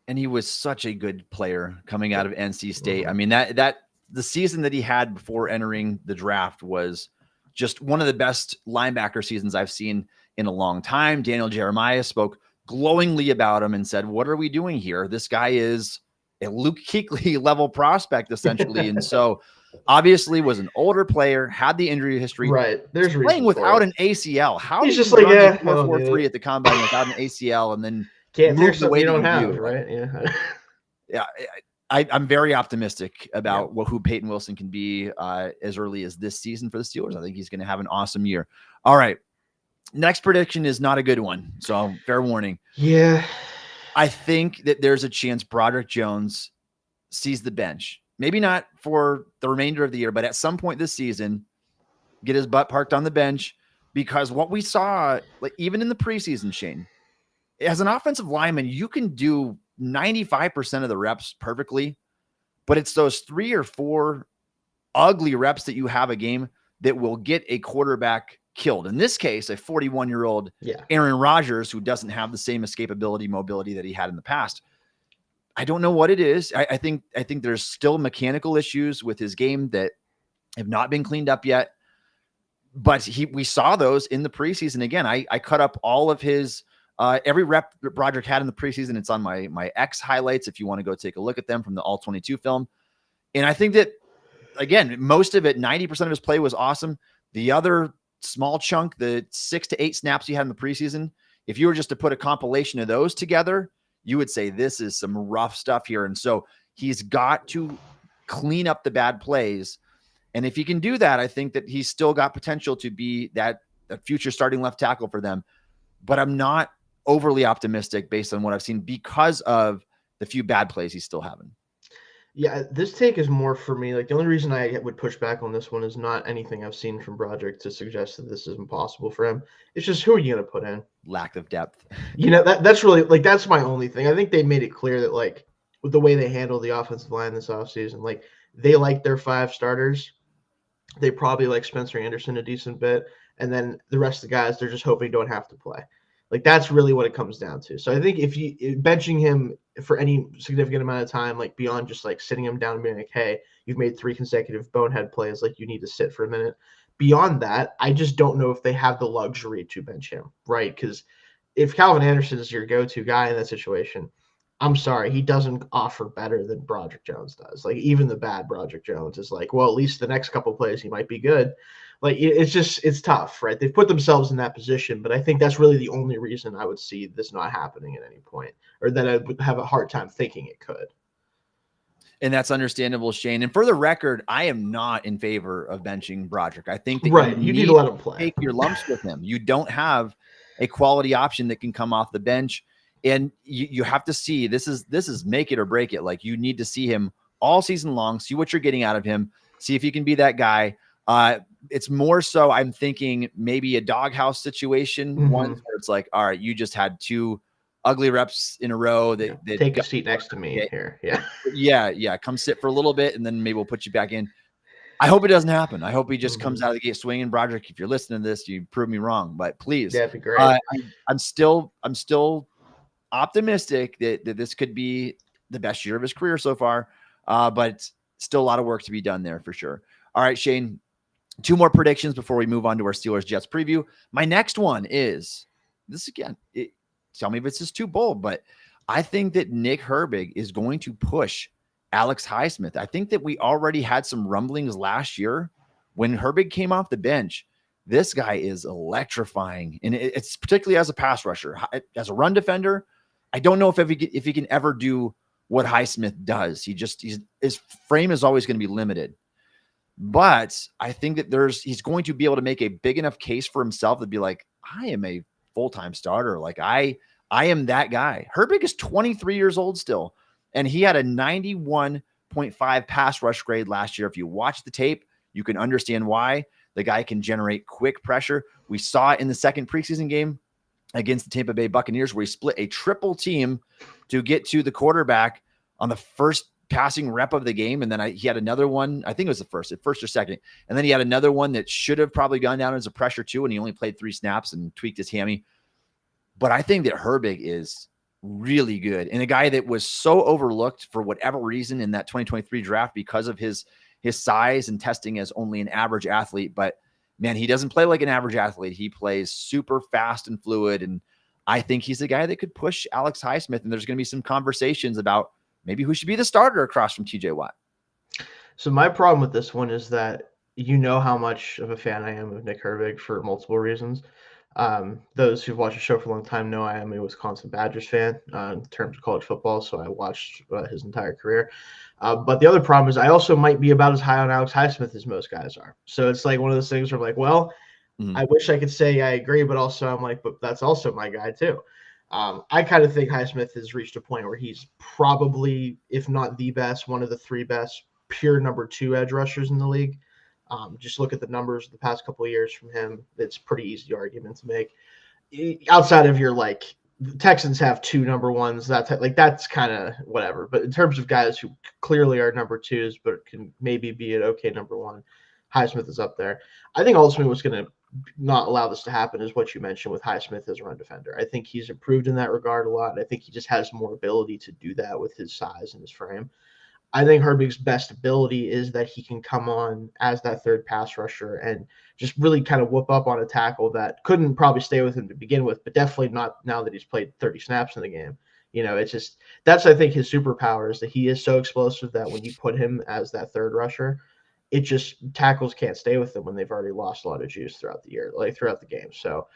And he was such a good player coming out of NC State. I mean, that the season that he had before entering the draft was just one of the best linebacker seasons I've seen in a long time. Daniel Jeremiah spoke glowingly about him and said, what are we doing here? This guy is a Luke Kuechly level prospect, essentially. And so obviously was an older player, had the injury history. Right. There's playing without an ACL. How he's did just like, 4.43 at the combine without an ACL and then can't move the way you that don't you have, do? right? Yeah. Yeah. I'm very optimistic about who Peyton Wilson can be as early as this season for the Steelers. I think he's going to have an awesome year. All right. Next prediction is not a good one. So fair warning. Yeah. I think that there's a chance Broderick Jones sees the bench. Maybe not for the remainder of the year, but at some point this season, get his butt parked on the bench, because what we saw, like even in the preseason, Shayne, as an offensive lineman, you can do 95% of the reps perfectly, but it's those 3 or 4 ugly reps that you have a game that will get a quarterback killed. In this case, a 41-year-old Aaron Rodgers, who doesn't have the same escapability, mobility that he had in the past. I don't know what it is. I think there's still mechanical issues with his game that have not been cleaned up yet. But we saw those in the preseason. Again, I cut up all of his every rep that Broderick had in the preseason. It's on my X highlights if you want to go take a look at them from the All-22 film. And I think that, again, most of it, 90% of his play was awesome. The other small chunk, the 6 to 8 snaps he had in the preseason, if you were just to put a compilation of those together, you would say this is some rough stuff here. And so he's got to clean up the bad plays. And if he can do that, I think that he's still got potential to be that future starting left tackle for them. But I'm not overly optimistic based on what I've seen because of the few bad plays he's still having. Yeah, this take is more for me. Like the only reason I would push back on this one is not anything I've seen from Broderick to suggest that this is impossible for him. It's just, who are you going to put in? Lack of depth. That's really, like, that's my only thing. I think they made it clear that, like, with the way they handled the offensive line this offseason, like, they like their 5 starters. They probably like Spencer Anderson a decent bit. And then the rest of the guys, they're just hoping don't have to play. Like, that's really what it comes down to. So I think if you benching him for any significant amount of time, like beyond just like sitting him down and being like, hey, you've made 3 consecutive bonehead plays, like you need to sit for a minute. Beyond that, I just don't know if they have the luxury to bench him, right? Because if Calvin Anderson is your go-to guy in that situation, I'm sorry, he doesn't offer better than Broderick Jones does. Like, even the bad Broderick Jones is like, well, at least the next couple of plays he might be good. Like, it's tough, right? They've put themselves in that position, but I think that's really the only reason I would see this not happening at any point, or that I would have a hard time thinking it could. And that's understandable, Shayne. And for the record, I am not in favor of benching Broderick. I think that you need to let him play. Take your lumps with him. You don't have a quality option that can come off the bench. And you have to see, this is make it or break it. Like, you need to see him all season long, see what you're getting out of him, see if he can be that guy. It's more so I'm thinking maybe a doghouse situation, one where it's like, all right, you just had 2 ugly reps in a row. That take a seat next to me here. Yeah. Come sit for a little bit, and then maybe we'll put you back in. I hope it doesn't happen. I hope he just comes out of the gate swinging. Broderick, if you're listening to this, you prove me wrong, but please. Yeah, that'd be great. I'm still optimistic that this could be the best year of his career so far, but still a lot of work to be done there for sure. All right, Shayne, 2 more predictions before we move on to our Steelers Jets preview. My next one is this again. Tell me if it's just too bold, but I think that Nick Herbig is going to push Alex Highsmith. I think that we already had some rumblings last year when Herbig came off the bench. This guy is electrifying, and it's particularly as a pass rusher. As a run defender, I don't know if he can ever do what Highsmith does. His frame is always going to be limited. But I think that he's going to be able to make a big enough case for himself to be like, I am a full-time starter. Like I am that guy. Herbig is 23 years old still, and he had a 91.5 pass rush grade last year. If you watch the tape, you can understand why. The guy can generate quick pressure. We saw it in the second preseason game against the Tampa Bay Buccaneers, where he split a triple team to get to the quarterback on the first passing rep of the game. And then he had another one. I think it was the first or second. And then he had another one that should have probably gone down as a pressure too. And he only played 3 snaps and tweaked his hammy. But I think that Herbig is really good, and a guy that was so overlooked for whatever reason in that 2023 draft because of his size and testing as only an average athlete. But man, he doesn't play like an average athlete. He plays super fast and fluid. And I think he's a guy that could push Alex Highsmith. And there's going to be some conversations about maybe who should be the starter across from TJ Watt. So my problem with this one is that you know how much of a fan I am of Nick Herbig for multiple reasons. Those who've watched the show for a long time know I am a Wisconsin Badgers fan in terms of college football, so I watched his entire career. But the other problem is I also might be about as high on Alex Highsmith as most guys are. So it's like one of those things where I'm like, well, I wish I could say I agree, but also I'm like, but that's also my guy too. I kind of think Highsmith has reached a point where he's probably, if not the best, one of the 3 best pure number 2 edge rushers in the league. Just look at the numbers the past couple of years from him. It's pretty easy argument to make. Outside of your the Texans have 2 number 1s. That's kind of whatever. But in terms of guys who clearly are number 2s, but can maybe be an okay number 1, Highsmith is up there. I think ultimately what's going to not allow this to happen is what you mentioned with Highsmith as a run defender. I think he's improved in that regard a lot. I think he just has more ability to do that with his size and his frame. I think Herbig's best ability is that he can come on as that 3rd pass rusher and just really kind of whoop up on a tackle that couldn't probably stay with him to begin with, but definitely not now that he's played 30 snaps in the game. It's just that's, I think, his superpower is that he is so explosive that when you put him as that 3rd rusher, it just tackles can't stay with them when they've already lost a lot of juice throughout the year, throughout the game. So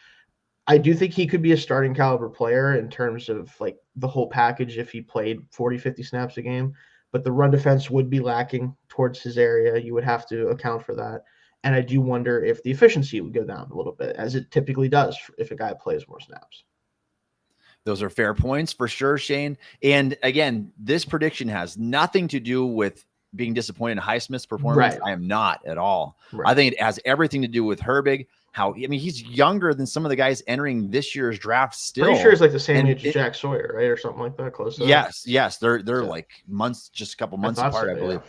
I do think he could be a starting caliber player in terms of the whole package if he played 40, 50 snaps a game. But the run defense would be lacking towards his area. You would have to account for that. And I do wonder if the efficiency would go down a little bit, as it typically does if a guy plays more snaps. Those are fair points for sure, Shayne. And again, this prediction has nothing to do with being disappointed in Highsmith's performance. Right. I am not at all. Right. I think it has everything to do with Herbig. He's younger than some of the guys entering this year's draft still. Pretty sure he's the same age as Jack Sawyer, right? Or something like that, close to that. Yes. They're months, just a couple months apart, I believe.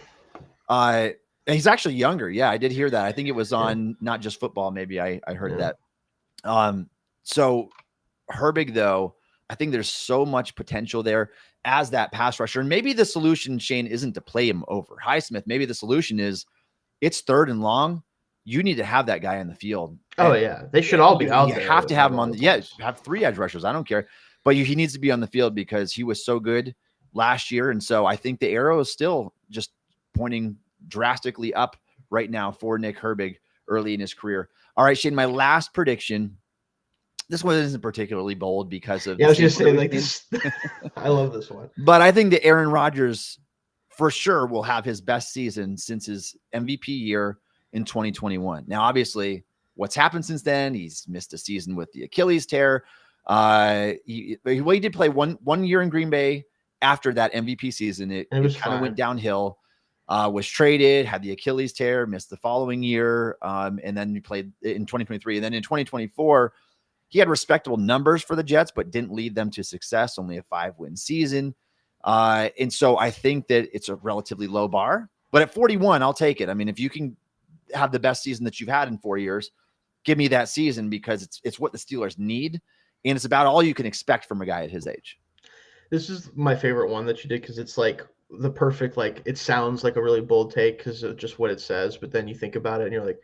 Yeah. He's actually younger. Yeah, I did hear that. I think it was on Not Just Football. Maybe I heard that. So Herbig, though, I think there's so much potential there as that pass rusher. And maybe the solution, Shayne, isn't to play him over Highsmith. Maybe the solution is it's 3rd and long. You need to have that guy on the field. Oh, yeah. They should all be out there. You have to have him on. Have 3 edge rushers. I don't care. But he needs to be on the field because he was so good last year. And so I think the arrow is still just pointing drastically up right now for Nick Herbig early in his career. All right, Shayne, my last prediction. This one isn't particularly bold because of. Yeah, I was just saying this. I love this one. But I think that Aaron Rodgers for sure will have his best season since his MVP year in 2021. Now, obviously, what's happened since then? He's missed a season with the Achilles tear. He did play one year in Green Bay after that MVP season. It kind of went downhill. Was traded, had the Achilles tear, missed the following year, and then he played in 2023. And then in 2024, he had respectable numbers for the Jets, but didn't lead them to success, only a 5-win season. And so I think that it's a relatively low bar, but at 41, I'll take it. I mean, if you can have the best season that you've had in 4 years, give me that season, because it's what the Steelers need. And it's about all you can expect from a guy at his age. This is my favorite one that you did, because it's like the perfect, like, it sounds like a really bold take because of just what it says, but then you think about it and you're like,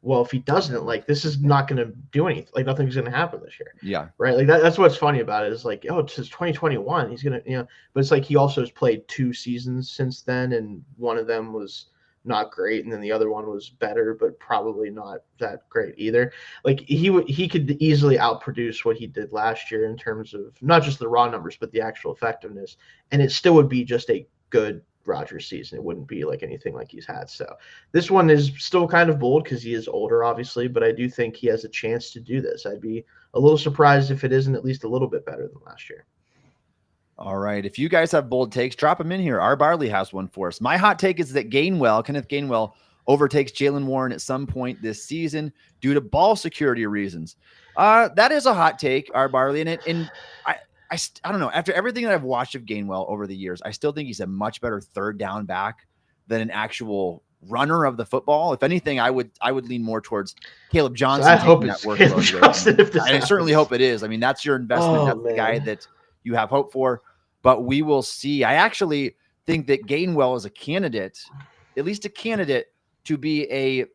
well, if he doesn't, like, this is not going to do anything. Like, nothing's going to happen this year. Yeah. Right. Like that's what's funny about it, is like, oh, it's 2021. He's going to, but it's like he also has played 2 seasons since then. And one of them was not great. And then the other one was better, but probably not that great either. Like he could easily outproduce what he did last year in terms of not just the raw numbers, but the actual effectiveness. And it still would be just a good Rodgers season. It wouldn't be like anything like he's had. So this one is still kind of bold because he is older, obviously, but I do think he has a chance to do this. I'd be a little surprised if it isn't at least a little bit better than last year. All right. If you guys have bold takes, drop them in here. Our Barley has one for us. My hot take is that Kenneth Gainwell, overtakes Jaylen Warren at some point this season due to ball security reasons. That is a hot take, our Barley. And I don't know. After everything that I've watched of Gainwell over the years, I still think he's a much better third down back than an actual runner of the football. If anything, I would lean more towards Caleb Johnson. So I hope it's Caleb Johnson. I certainly hope it is. I mean, that's your investment. That's the guy that you have hope for. But we will see. I actually think that Gainwell is a candidate, at least a candidate, to be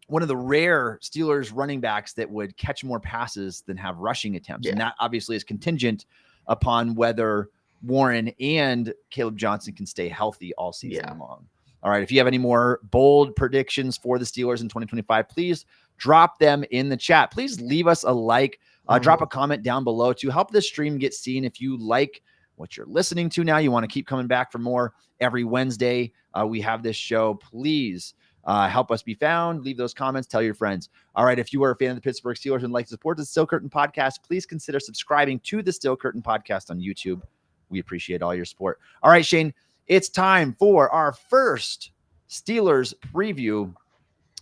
one of the rare Steelers running backs that would catch more passes than have rushing attempts. Yeah. And that obviously is contingent upon whether Warren and Caleb Johnson can stay healthy all season long. All right. If you have any more bold predictions for the Steelers in 2025, please drop them in the chat. Please leave us a like, drop a comment down below to help the stream get seen. If you like what you're listening to now, you want to keep coming back for more every Wednesday. We have this show. Please help us be found. Leave those comments. Tell your friends. All right. If you are a fan of the Pittsburgh Steelers and like to support the Steel Curtain Podcast, please consider subscribing to the Steel Curtain Podcast on YouTube. We appreciate all your support. All right, Shayne, it's time for our first Steelers preview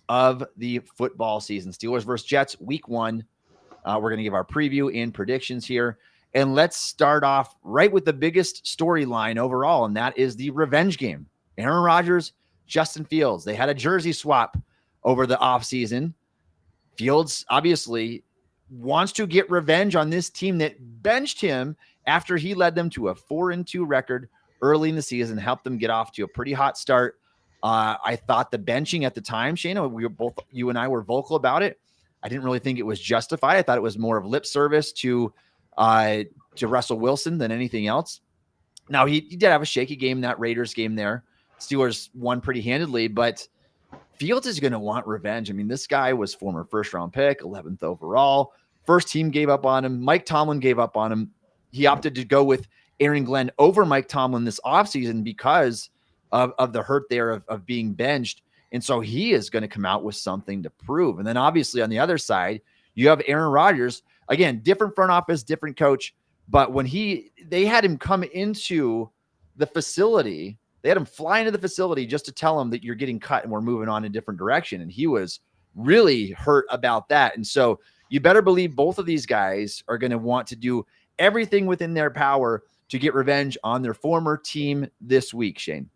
of the football season. Steelers versus Jets, week 1. We're going to give our preview and predictions here. And let's start off right with the biggest storyline overall, and that is the revenge game. Aaron Rodgers, Justin Fields. They had a jersey swap over the offseason. Fields obviously wants to get revenge on this team that benched him after he led them to a 4-2 record early in the season, helped them get off to a pretty hot start. I thought the benching at the time, Shayne, you and I were vocal about it. I didn't really think it was justified. I thought it was more of lip service to Russell Wilson than anything else. Now, he did have a shaky game, that Raiders game there. Steelers won pretty handedly, but Fields is going to want revenge. I mean, this guy was former first-round pick, 11th overall. First team gave up on him. Mike Tomlin gave up on him. He opted to go with Aaron Glenn over Mike Tomlin this offseason because of the hurt there of being benched. And so he is going to come out with something to prove. And then obviously on the other side, you have Aaron Rodgers. Again, different front office, different coach. But when they had him come into the facility, they had him fly into the facility just to tell him that you're getting cut and we're moving on a different direction. And he was really hurt about that. And so you better believe both of these guys are going to want to do everything within their power to get revenge on their former team this week, Shayne.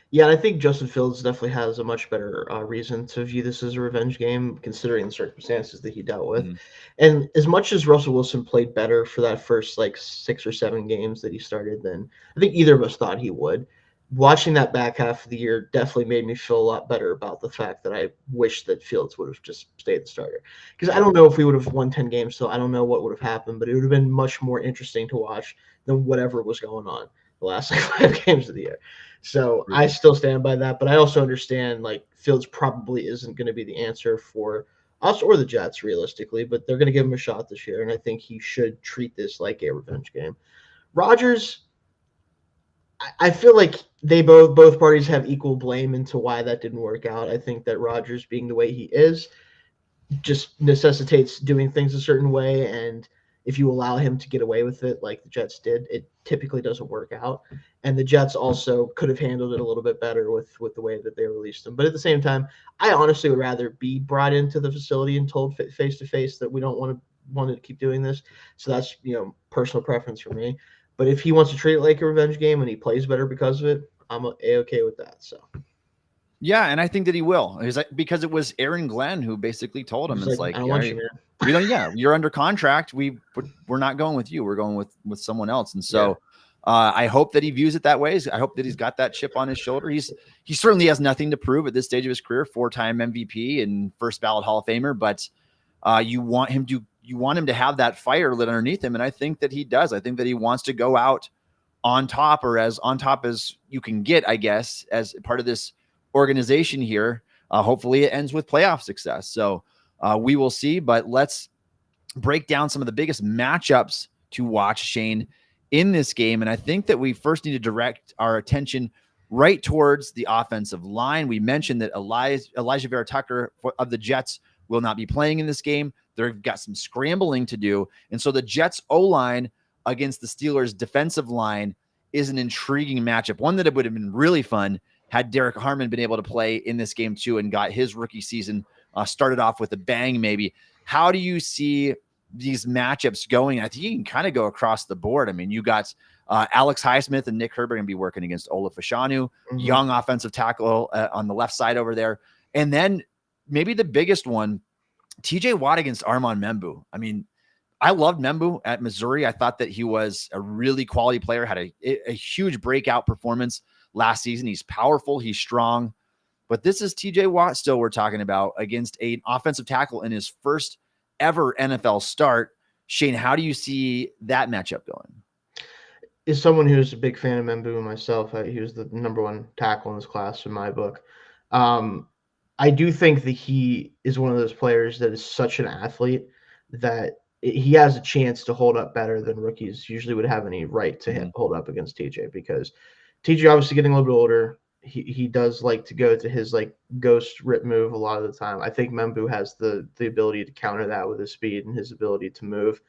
Yeah, and I think Justin Fields definitely has a much better reason to view this as a revenge game, considering the circumstances that he dealt with. Mm-hmm. And as much as Russell Wilson played better for that first 6 or 7 games that he started, then I think either of us thought he would. Watching that back half of the year definitely made me feel a lot better about the fact that I wish that Fields would have just stayed the starter. Because I don't know if we would have won 10 games, so I don't know what would have happened, but it would have been much more interesting to watch than whatever was going on the last 5 games of the year. So I still stand by that, but I also understand Fields probably isn't going to be the answer for us or the Jets realistically, but they're going to give him a shot this year, and I think he should treat this like a revenge game. Rodgers, I feel like they both parties have equal blame into why that didn't work out. I think that Rodgers being the way he is just necessitates doing things a certain way, and if you allow him to get away with it like the Jets did, it typically doesn't work out. And the Jets also could have handled it a little bit better with the way that they released him. But at the same time, I honestly would rather be brought into the facility and told face-to-face that we don't want to wanted to keep doing this. So that's, personal preference for me. But if he wants to treat it like a revenge game and he plays better because of it, I'm A-okay with that. So yeah, and I think that he will. He's like, because it was Aaron Glenn who basically told him, it's like, I don't want you, man. We don't. Yeah, you're under contract. We're not going with you. We're going with someone else. And so, I hope that he views it that way. I hope that he's got that chip on his shoulder. He certainly has nothing to prove at this stage of his career. 4-time MVP and first ballot Hall of Famer. But you want him to have that fire lit underneath him, and I think that he does. I think that he wants to go out on top, or as on top as you can get, I guess, as part of this organization here. Hopefully, it ends with playoff success. So. We will see, but let's break down some of the biggest matchups to watch, Shayne, in this game. And I think that we first need to direct our attention right towards the offensive line. We mentioned that Elijah Vera-Tucker of the Jets will not be playing in this game. They've got some scrambling to do. And so the Jets O-line against the Steelers defensive line is an intriguing matchup, one that it would have been really fun had Derek Harmon been able to play in this game too and got his rookie season started off with a bang, maybe. How do you see these matchups going? I think you can kind of go across the board. I mean, you got Alex Highsmith and Nick Herbert going to be working against Ola Fashanu, young offensive tackle on the left side over there. And then maybe the biggest one, TJ Watt against Armand Membu. I mean, I loved Membu at Missouri. I thought that he was a really quality player, had a huge breakout performance last season. He's powerful. He's strong. But this is TJ Watt still we're talking about against an offensive tackle in his first ever NFL start. Shayne, how do you see that matchup going? As someone who's a big fan of Membu myself, he was the #1 tackle in this class in my book. I do think that he is one of those players that is such an athlete that he has a chance to hold up better than rookies usually would have any right to hold up against TJ, because TJ obviously getting a little bit older. He does like to go to his ghost rip move a lot of the time. I think Membu has the ability to counter that with his speed and his ability to move.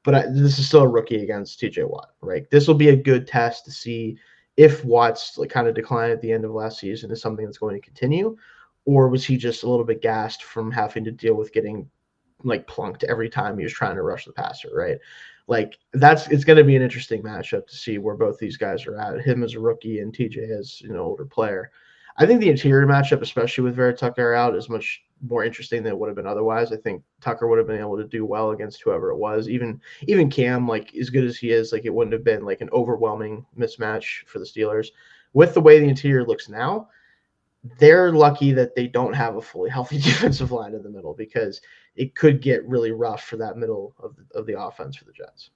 But this is still a rookie against TJ Watt, right? This will be a good test to see if Watt's kind of decline at the end of last season is something that's going to continue, or was he just a little bit gassed from having to deal with getting plunked every time he was trying to rush the passer, right? It's going to be an interesting matchup to see where both these guys are at. Him as a rookie and TJ as an older player. I think the interior matchup, especially with Vera-Tucker out, is much more interesting than it would have been otherwise. I think Tucker would have been able to do well against whoever it was. Even Cam, as good as he is, it wouldn't have been an overwhelming mismatch for the Steelers. With the way the interior looks now, they're lucky that they don't have a fully healthy defensive line in the middle, because it could get really rough for that middle of the offense for the Jets.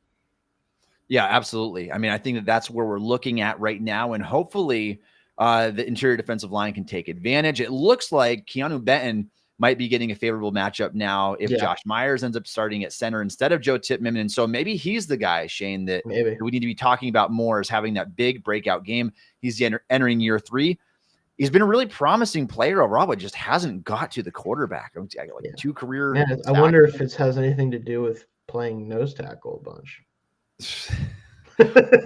Yeah, absolutely. I mean, I think that that's where we're looking at right now, and hopefully the interior defensive line can take advantage. It looks like Keanu Benton might be getting a favorable matchup now if Josh Myers ends up starting at center instead of Joe Tippmann. And so maybe he's the guy, Shayne, that we need to be talking about more as having that big breakout game. He's entering year 3. He's been a really promising player overall, but just hasn't got to the quarterback. I got 2 career. Yeah, I wonder if it has anything to do with playing nose tackle a bunch.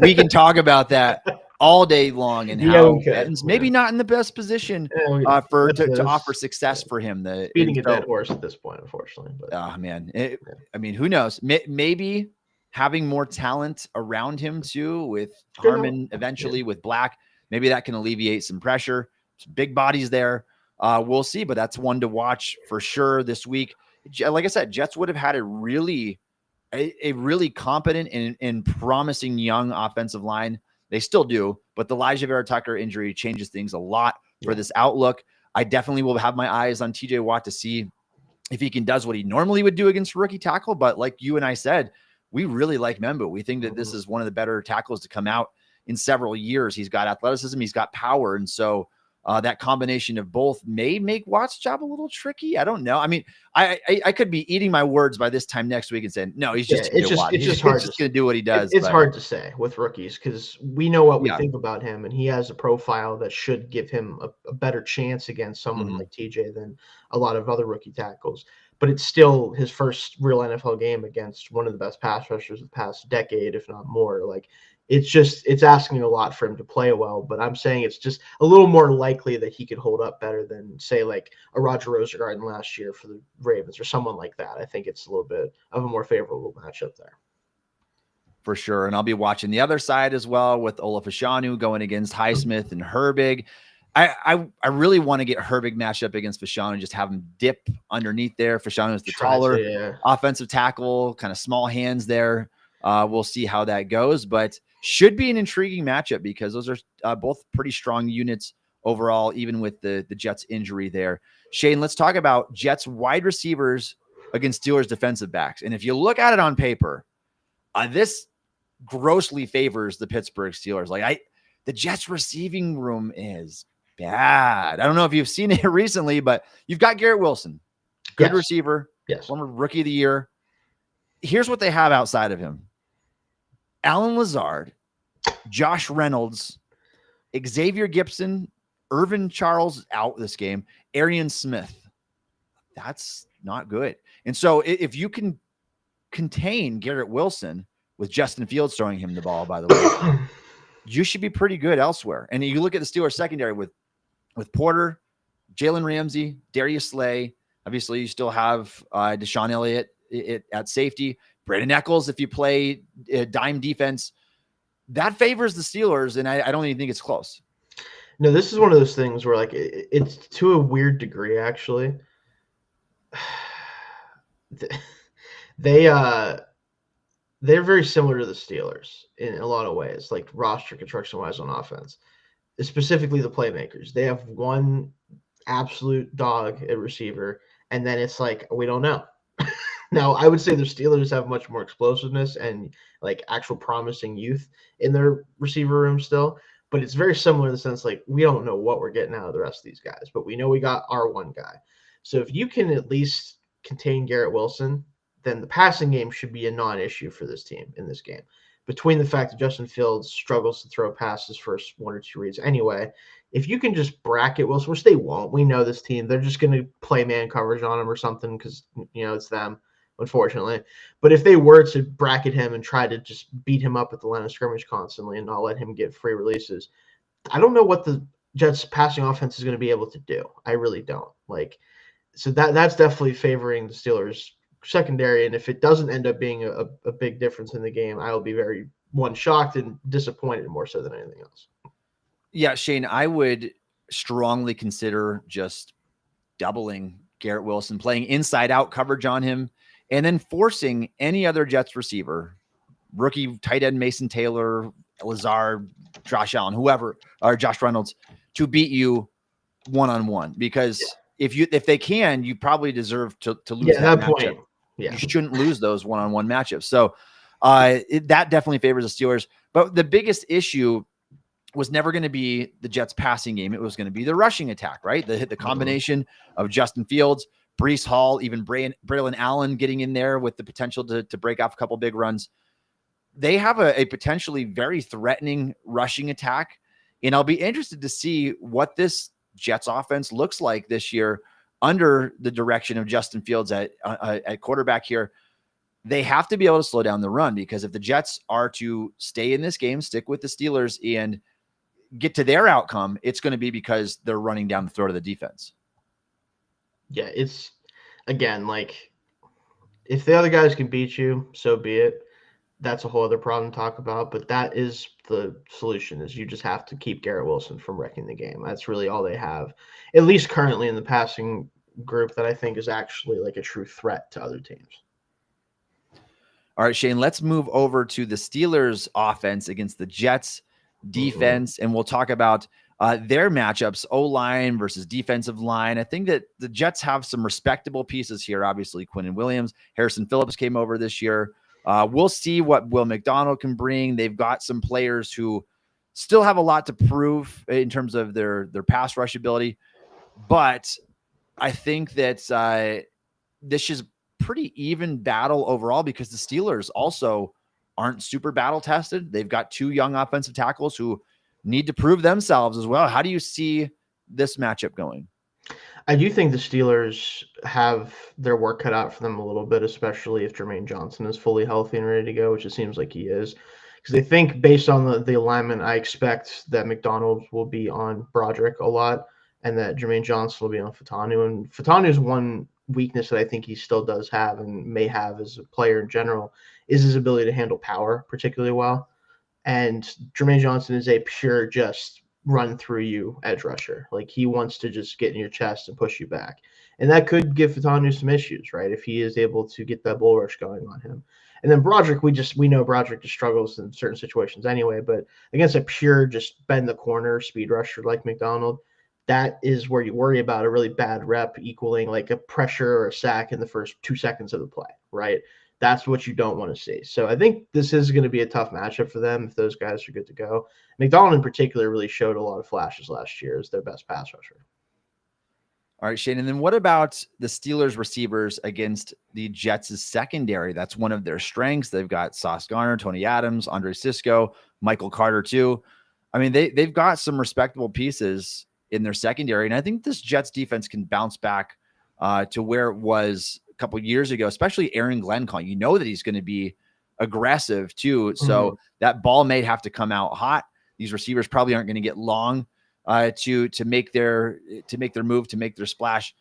We can talk about that all day long, and how Benton's maybe not in the best position to offer success for him. Beating a dead horse at this point, unfortunately. But, oh man, I mean, who knows? Maybe having more talent around him too, with Harmon eventually with Black, maybe that can alleviate some pressure. Some big bodies there. We'll see, but that's one to watch for sure this week. Like I said, Jets would have had a really competent and promising young offensive line. They still do, but the Elijah Vera-Tucker injury changes things a lot for this outlook. I definitely will have my eyes on TJ Watt to see if he does what he normally would do against rookie tackle. But like you and I said, we really like Membu. We think that this is one of the better tackles to come out in several years. He's got athleticism, he's got power, and so that combination of both may make Watt's job a little tricky. I don't know. I mean, I could be eating my words by this time next week and saying, no, he's just it's just going to do what he does. It's hard to say with rookies, because we know what we think about him, and he has a profile that should give him a better chance against someone like TJ than a lot of other rookie tackles. But it's still his first real NFL game against one of the best pass rushers of the past decade, if not more. it's asking a lot for him to play well, but I'm saying it's just a little more likely that he could hold up better than, say, like a Roger Rosengarten last year for the Ravens or someone like that. I think it's a little bit of a more favorable matchup there. For sure. And I'll be watching the other side as well with Olaf Fashanu going against Highsmith and Herbig. I really want to get Herbig matched up against Fashanu and just have him dip underneath there. Fashanu is the taller offensive tackle, kind of small hands there. We'll see how that goes, but should be an intriguing matchup because those are both pretty strong units overall, even with the Jets injury there. Shayne, let's talk about Jets wide receivers against Steelers defensive backs. And if you look at it on paper, this grossly favors the Pittsburgh Steelers. The Jets receiving room is bad. I don't know if you've seen it recently, but you've got Garrett Wilson, good receiver, former rookie of the year. Here's what they have outside of him: Alan Lazard, Josh Reynolds, Xavier Gibson, Irvin Charles out this game, Arian Smith. That's not good. And so if you can contain Garrett Wilson with Justin Fields throwing him the ball, by the way, you should be pretty good elsewhere. And you look at the Steelers secondary with Porter, Jalen Ramsey, Darius Slay. Obviously, you still have Deshaun Elliott at safety. Brandon Eccles, if you play dime defense, that favors the Steelers, and I don't even think it's close. No, this is one of those things where, like, it's to a weird degree, actually. They're very similar to the Steelers in a lot of ways, like roster construction-wise on offense, specifically the playmakers. They have one absolute dog at receiver, and then it's like, we don't know. Now, I would say the Steelers have much more explosiveness and like actual promising youth in their receiver room still, but it's very similar in the sense like we don't know what we're getting out of the rest of these guys, but we know we got our one guy. So if you can at least contain Garrett Wilson, then the passing game should be a non-issue for this team in this game. Between the fact that Justin Fields struggles to throw past his first one or two reads anyway, if you can just bracket Wilson, which they won't, we know this team, they're just going to play man coverage on him or something because, it's them, unfortunately. But if they were to bracket him and try to just beat him up at the line of scrimmage constantly and not let him get free releases, I don't know what the Jets passing offense is going to be able to do. I really don't. So that's definitely favoring the Steelers secondary, and if it doesn't end up being a big difference in the game, I will be very shocked and disappointed more so than anything else. Yeah, Shayne, I would strongly consider just doubling Garrett Wilson, playing inside out coverage on him, and then forcing any other Jets receiver, rookie tight end Mason Taylor, Lazard, Josh Allen, whoever, or Josh Reynolds, to beat you one-on-one. Because if they can, you probably deserve to lose that matchup. Point. Yeah. You shouldn't lose those one-on-one matchups. So that definitely favors the Steelers. But the biggest issue was never going to be the Jets passing game. It was going to be the rushing attack, right? The combination of Justin Fields, Breece Hall, even Braylon Allen getting in there with the potential to break off a couple big runs. They have a potentially very threatening rushing attack. And I'll be interested to see what this Jets offense looks like this year under the direction of Justin Fields at quarterback here. They have to be able to slow down the run, because if the Jets are to stay in this game, stick with the Steelers and get to their outcome, it's going to be because they're running down the throat of the defense. Yeah, it's, again, like, if the other guys can beat you, so be it. That's a whole other problem to talk about, but that is the solution, is you just have to keep Garrett Wilson from wrecking the game. That's really all they have, at least currently in the passing group, that I think is actually like a true threat to other teams. All right, Shayne, let's move over to the Steelers offense against the Jets defense, and we'll talk about their matchups, O-line versus defensive line. I think that the Jets have some respectable pieces here. Obviously, Quinnen Williams, Harrison Phillips came over this year. We'll see what Will McDonald can bring. They've got some players who still have a lot to prove in terms of their pass rush ability. But I think that this is pretty even battle overall, because the Steelers also aren't super battle tested. They've got two young offensive tackles who need to prove themselves as well. How do you see this matchup going? I do think the Steelers have their work cut out for them a little bit, especially if Jermaine Johnson is fully healthy and ready to go, which it seems like he is. Because I think based on the alignment, I expect that McDonald will be on Broderick a lot, and that Jermaine Johnson will be on Fatanu. And Fatanu's one weakness that I think he still does have and may have as a player in general is his ability to handle power particularly well. And Jermaine Johnson is a pure just run through you edge rusher. Like he wants to just get in your chest and push you back. And that could give Fatanu some issues, right? If he is able to get that bull rush going on him. And then Broderick, we know Broderick just struggles in certain situations anyway, but against a pure just bend the corner speed rusher like McDonald, that is where you worry about a really bad rep equaling like a pressure or a sack in the first 2 seconds of the play, right? That's what you don't want to see. So I think this is going to be a tough matchup for them if those guys are good to go. McDonald in particular really showed a lot of flashes last year as their best pass rusher. All right, Shayne. And then what about the Steelers receivers against the Jets' secondary? That's one of their strengths. They've got Sauce Gardner, Tony Adams, Andre Cisco, Michael Carter too. I mean, they've got some respectable pieces in their secondary. And I think this Jets defense can bounce back to where it was a couple of years ago, especially Aaron Glenn calling. You know that he's going to be aggressive too. So that ball may have to come out hot. These receivers probably aren't going to get long to make their move, to make their splash.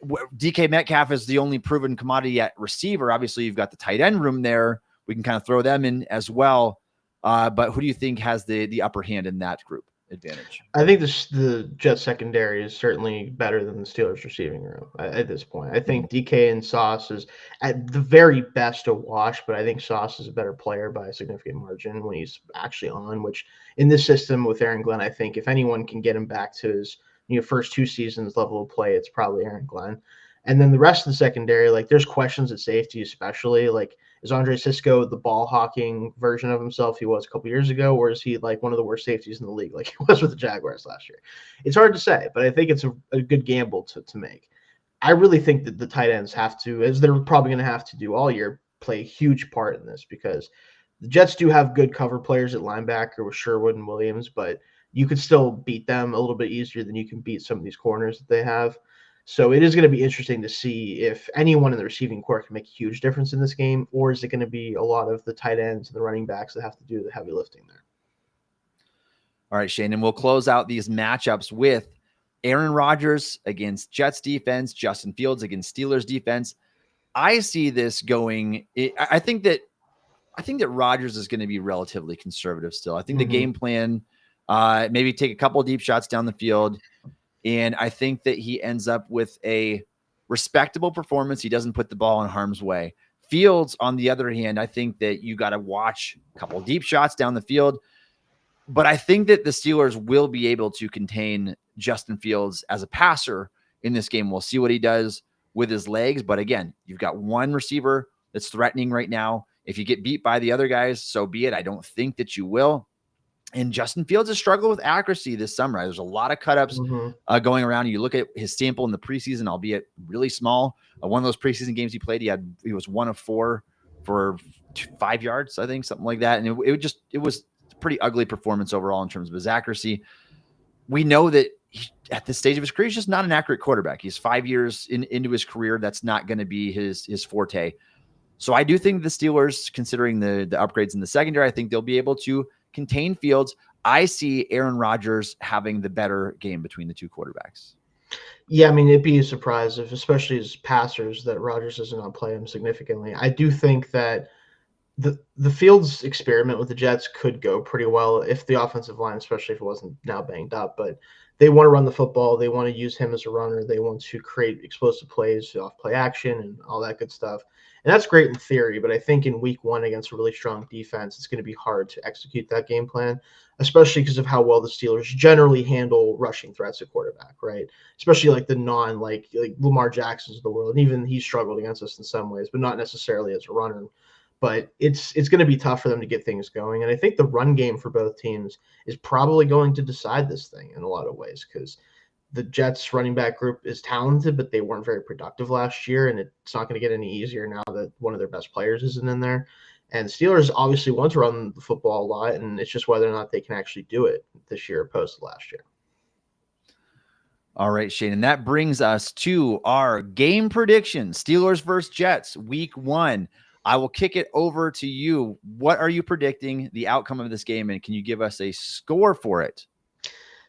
DK Metcalf is the only proven commodity at receiver. Obviously, you've got the tight end room there. We can kind of throw them in as well. But who do you think has the upper hand in that group advantage? I think the Jets secondary is certainly better than the Steelers receiving room at this point. I think DK and Sauce is at the very best a wash, but I think Sauce is a better player by a significant margin when he's actually on, which in this system with Aaron Glenn, I think if anyone can get him back to his first 2 seasons level of play, it's probably Aaron Glenn. And then the rest of the secondary, like there's questions at safety, especially like, is Andre Cisco the ball hawking version of himself he was a couple years ago, or is he like one of the worst safeties in the league like he was with the Jaguars last year? It's hard to say, but I think it's a good gamble to make. I really think that the tight ends have to, as they're probably going to have to do all year, play a huge part in this because the Jets do have good cover players at linebacker with Sherwood and Williams, but you could still beat them a little bit easier than you can beat some of these corners that they have. So it is going to be interesting to see if anyone in the receiving corps can make a huge difference in this game, or is it going to be a lot of the tight ends and the running backs that have to do the heavy lifting there? All right, Shayne, and we'll close out these matchups with Aaron Rodgers against Jets defense, Justin Fields against Steelers defense. I see this going. I think that Rodgers is going to be relatively conservative still. I think the game plan, maybe take a couple of deep shots down the field. And I think that he ends up with a respectable performance. He doesn't put the ball in harm's way. Fields, on the other hand, I think that you got to watch a couple of deep shots down the field. But I think that the Steelers will be able to contain Justin Fields as a passer in this game. We'll see what he does with his legs. But again, you've got one receiver that's threatening right now. If you get beat by the other guys, so be it. I don't think that you will. And Justin Fields has struggled with accuracy this summer. There's a lot of cut-ups going around. You look at his sample in the preseason, albeit really small. One of those preseason games he played, he was 1 of 4 for 5 yards, I think, something like that. And it was a pretty ugly performance overall in terms of his accuracy. We know that at this stage of his career, he's just not an accurate quarterback. He's 5 years into his career. That's not going to be his forte. So I do think the Steelers, considering the upgrades in the secondary, I think they'll be able to contain Fields. I see Aaron Rodgers having the better game between the two quarterbacks. Yeah, I mean, it'd be a surprise if, especially as passers, that Rodgers does not play him significantly. I do think that the Fields experiment with the Jets could go pretty well if the offensive line, especially if it wasn't now banged up, but they want to run the football. They want to use him as a runner. They want to create explosive plays, off play action and all that good stuff. And that's great in theory, but I think in week 1 against a really strong defense, it's going to be hard to execute that game plan, especially because of how well the Steelers generally handle rushing threats at quarterback, right? Especially like the like Lamar Jackson's of the world. And even he struggled against us in some ways, but not necessarily as a runner. But it's going to be tough for them to get things going. And I think the run game for both teams is probably going to decide this thing in a lot of ways because the Jets running back group is talented, but they weren't very productive last year. And it's not going to get any easier now that one of their best players isn't in there. And Steelers obviously want to run the football a lot, and it's just whether or not they can actually do it this year opposed to last year. All right, Shayne, and that brings us to our game prediction. Steelers versus Jets, week 1. I will kick it over to you. What are you predicting the outcome of this game, and can you give us a score for it?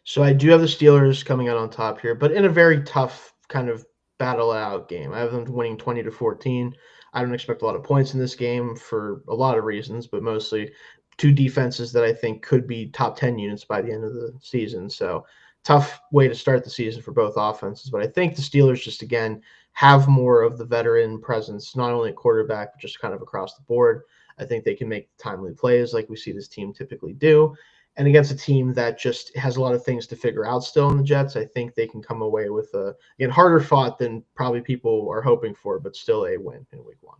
So I do have the Steelers coming out on top here, but in a very tough kind of battle out game. I have them winning 20-14. I don't expect a lot of points in this game for a lot of reasons, but mostly two defenses that I think could be top 10 units by the end of the season. So tough way to start the season for both offenses. But I think the Steelers just, again, have more of the veteran presence, not only at quarterback, but just kind of across the board. I think they can make timely plays like we see this team typically do. And against a team that just has a lot of things to figure out still in the Jets, I think they can come away with again, harder fought than probably people are hoping for, but still a win in week 1.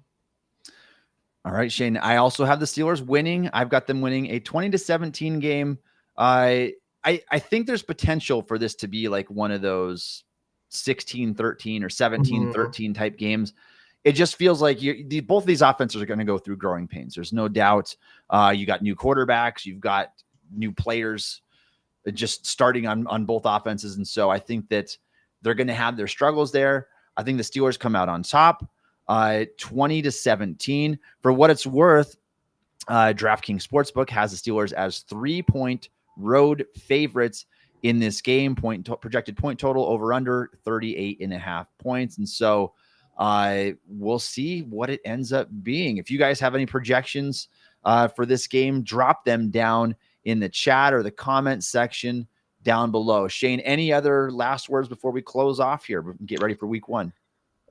All right, Shayne. I also have the Steelers winning. I've got them winning a 20-17 game. I think there's potential for this to be like one of those 16-13 or 17-13 type games. It just feels like both of these offenses are going to go through growing pains. There's no doubt. You got new quarterbacks. You've got new players just starting on both offenses. And so I think that they're going to have their struggles there. I think the Steelers come out on top, 20-17. For what it's worth, DraftKings Sportsbook has the Steelers as 3-point road favorites in this game. Projected point total over under 38.5 points. And so we'll see what it ends up being. If you guys have any projections for this game, drop them down in the chat or the comment section down below. Shayne, any other last words before we close off here? Get ready for week 1.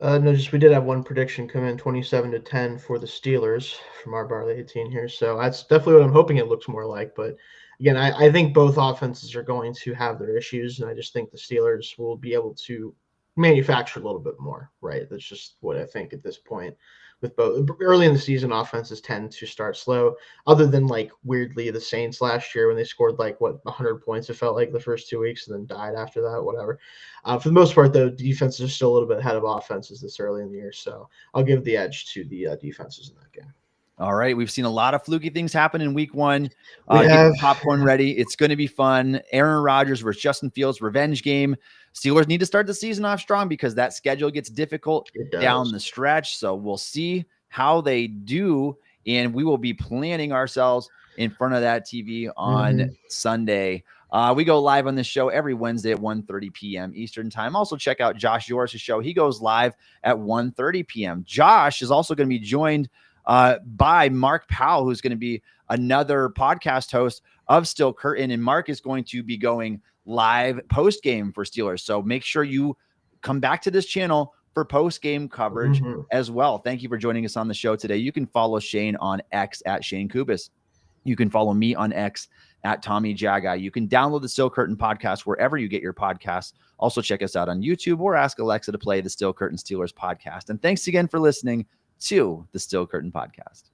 No, just we did have one prediction come in, 27-10 for the Steelers from our Barley 18 here. So that's definitely what I'm hoping it looks more like. But again, I think both offenses are going to have their issues, and I just think the Steelers will be able to manufacture a little bit more, right? That's just what I think at this point. With both early in the season, offenses tend to start slow, other than like weirdly the Saints last year when they scored like 100 points, it felt like the first 2 weeks and then died after that, whatever. For the most part, though, defenses are still a little bit ahead of offenses this early in the year. So I'll give the edge to the defenses in that game. All right. We've seen a lot of fluky things happen in week 1. Get your popcorn ready. It's going to be fun. Aaron Rodgers versus Justin Fields revenge game. Steelers need to start the season off strong because that schedule gets difficult down the stretch. So we'll see how they do. And we will be planning ourselves in front of that TV on Sunday. We go live on this show every Wednesday at 1:30 p.m. Eastern time. Also check out Josh Yoris' show. He goes live at 1:30 p.m. Josh is also going to be joined by Mark Powell, who's going to be another podcast host of Still Curtain. And Mark is going to be going live post-game for Steelers. So make sure you come back to this channel for post-game coverage as well. Thank you for joining us on the show today. You can follow Shayne on X at Shayne Kubas. You can follow me on X at Tommy Jaggi. You can download the Still Curtain podcast wherever you get your podcasts. Also check us out on YouTube or ask Alexa to play the Still Curtain Steelers podcast. And thanks again for listening to the Still Curtain podcast.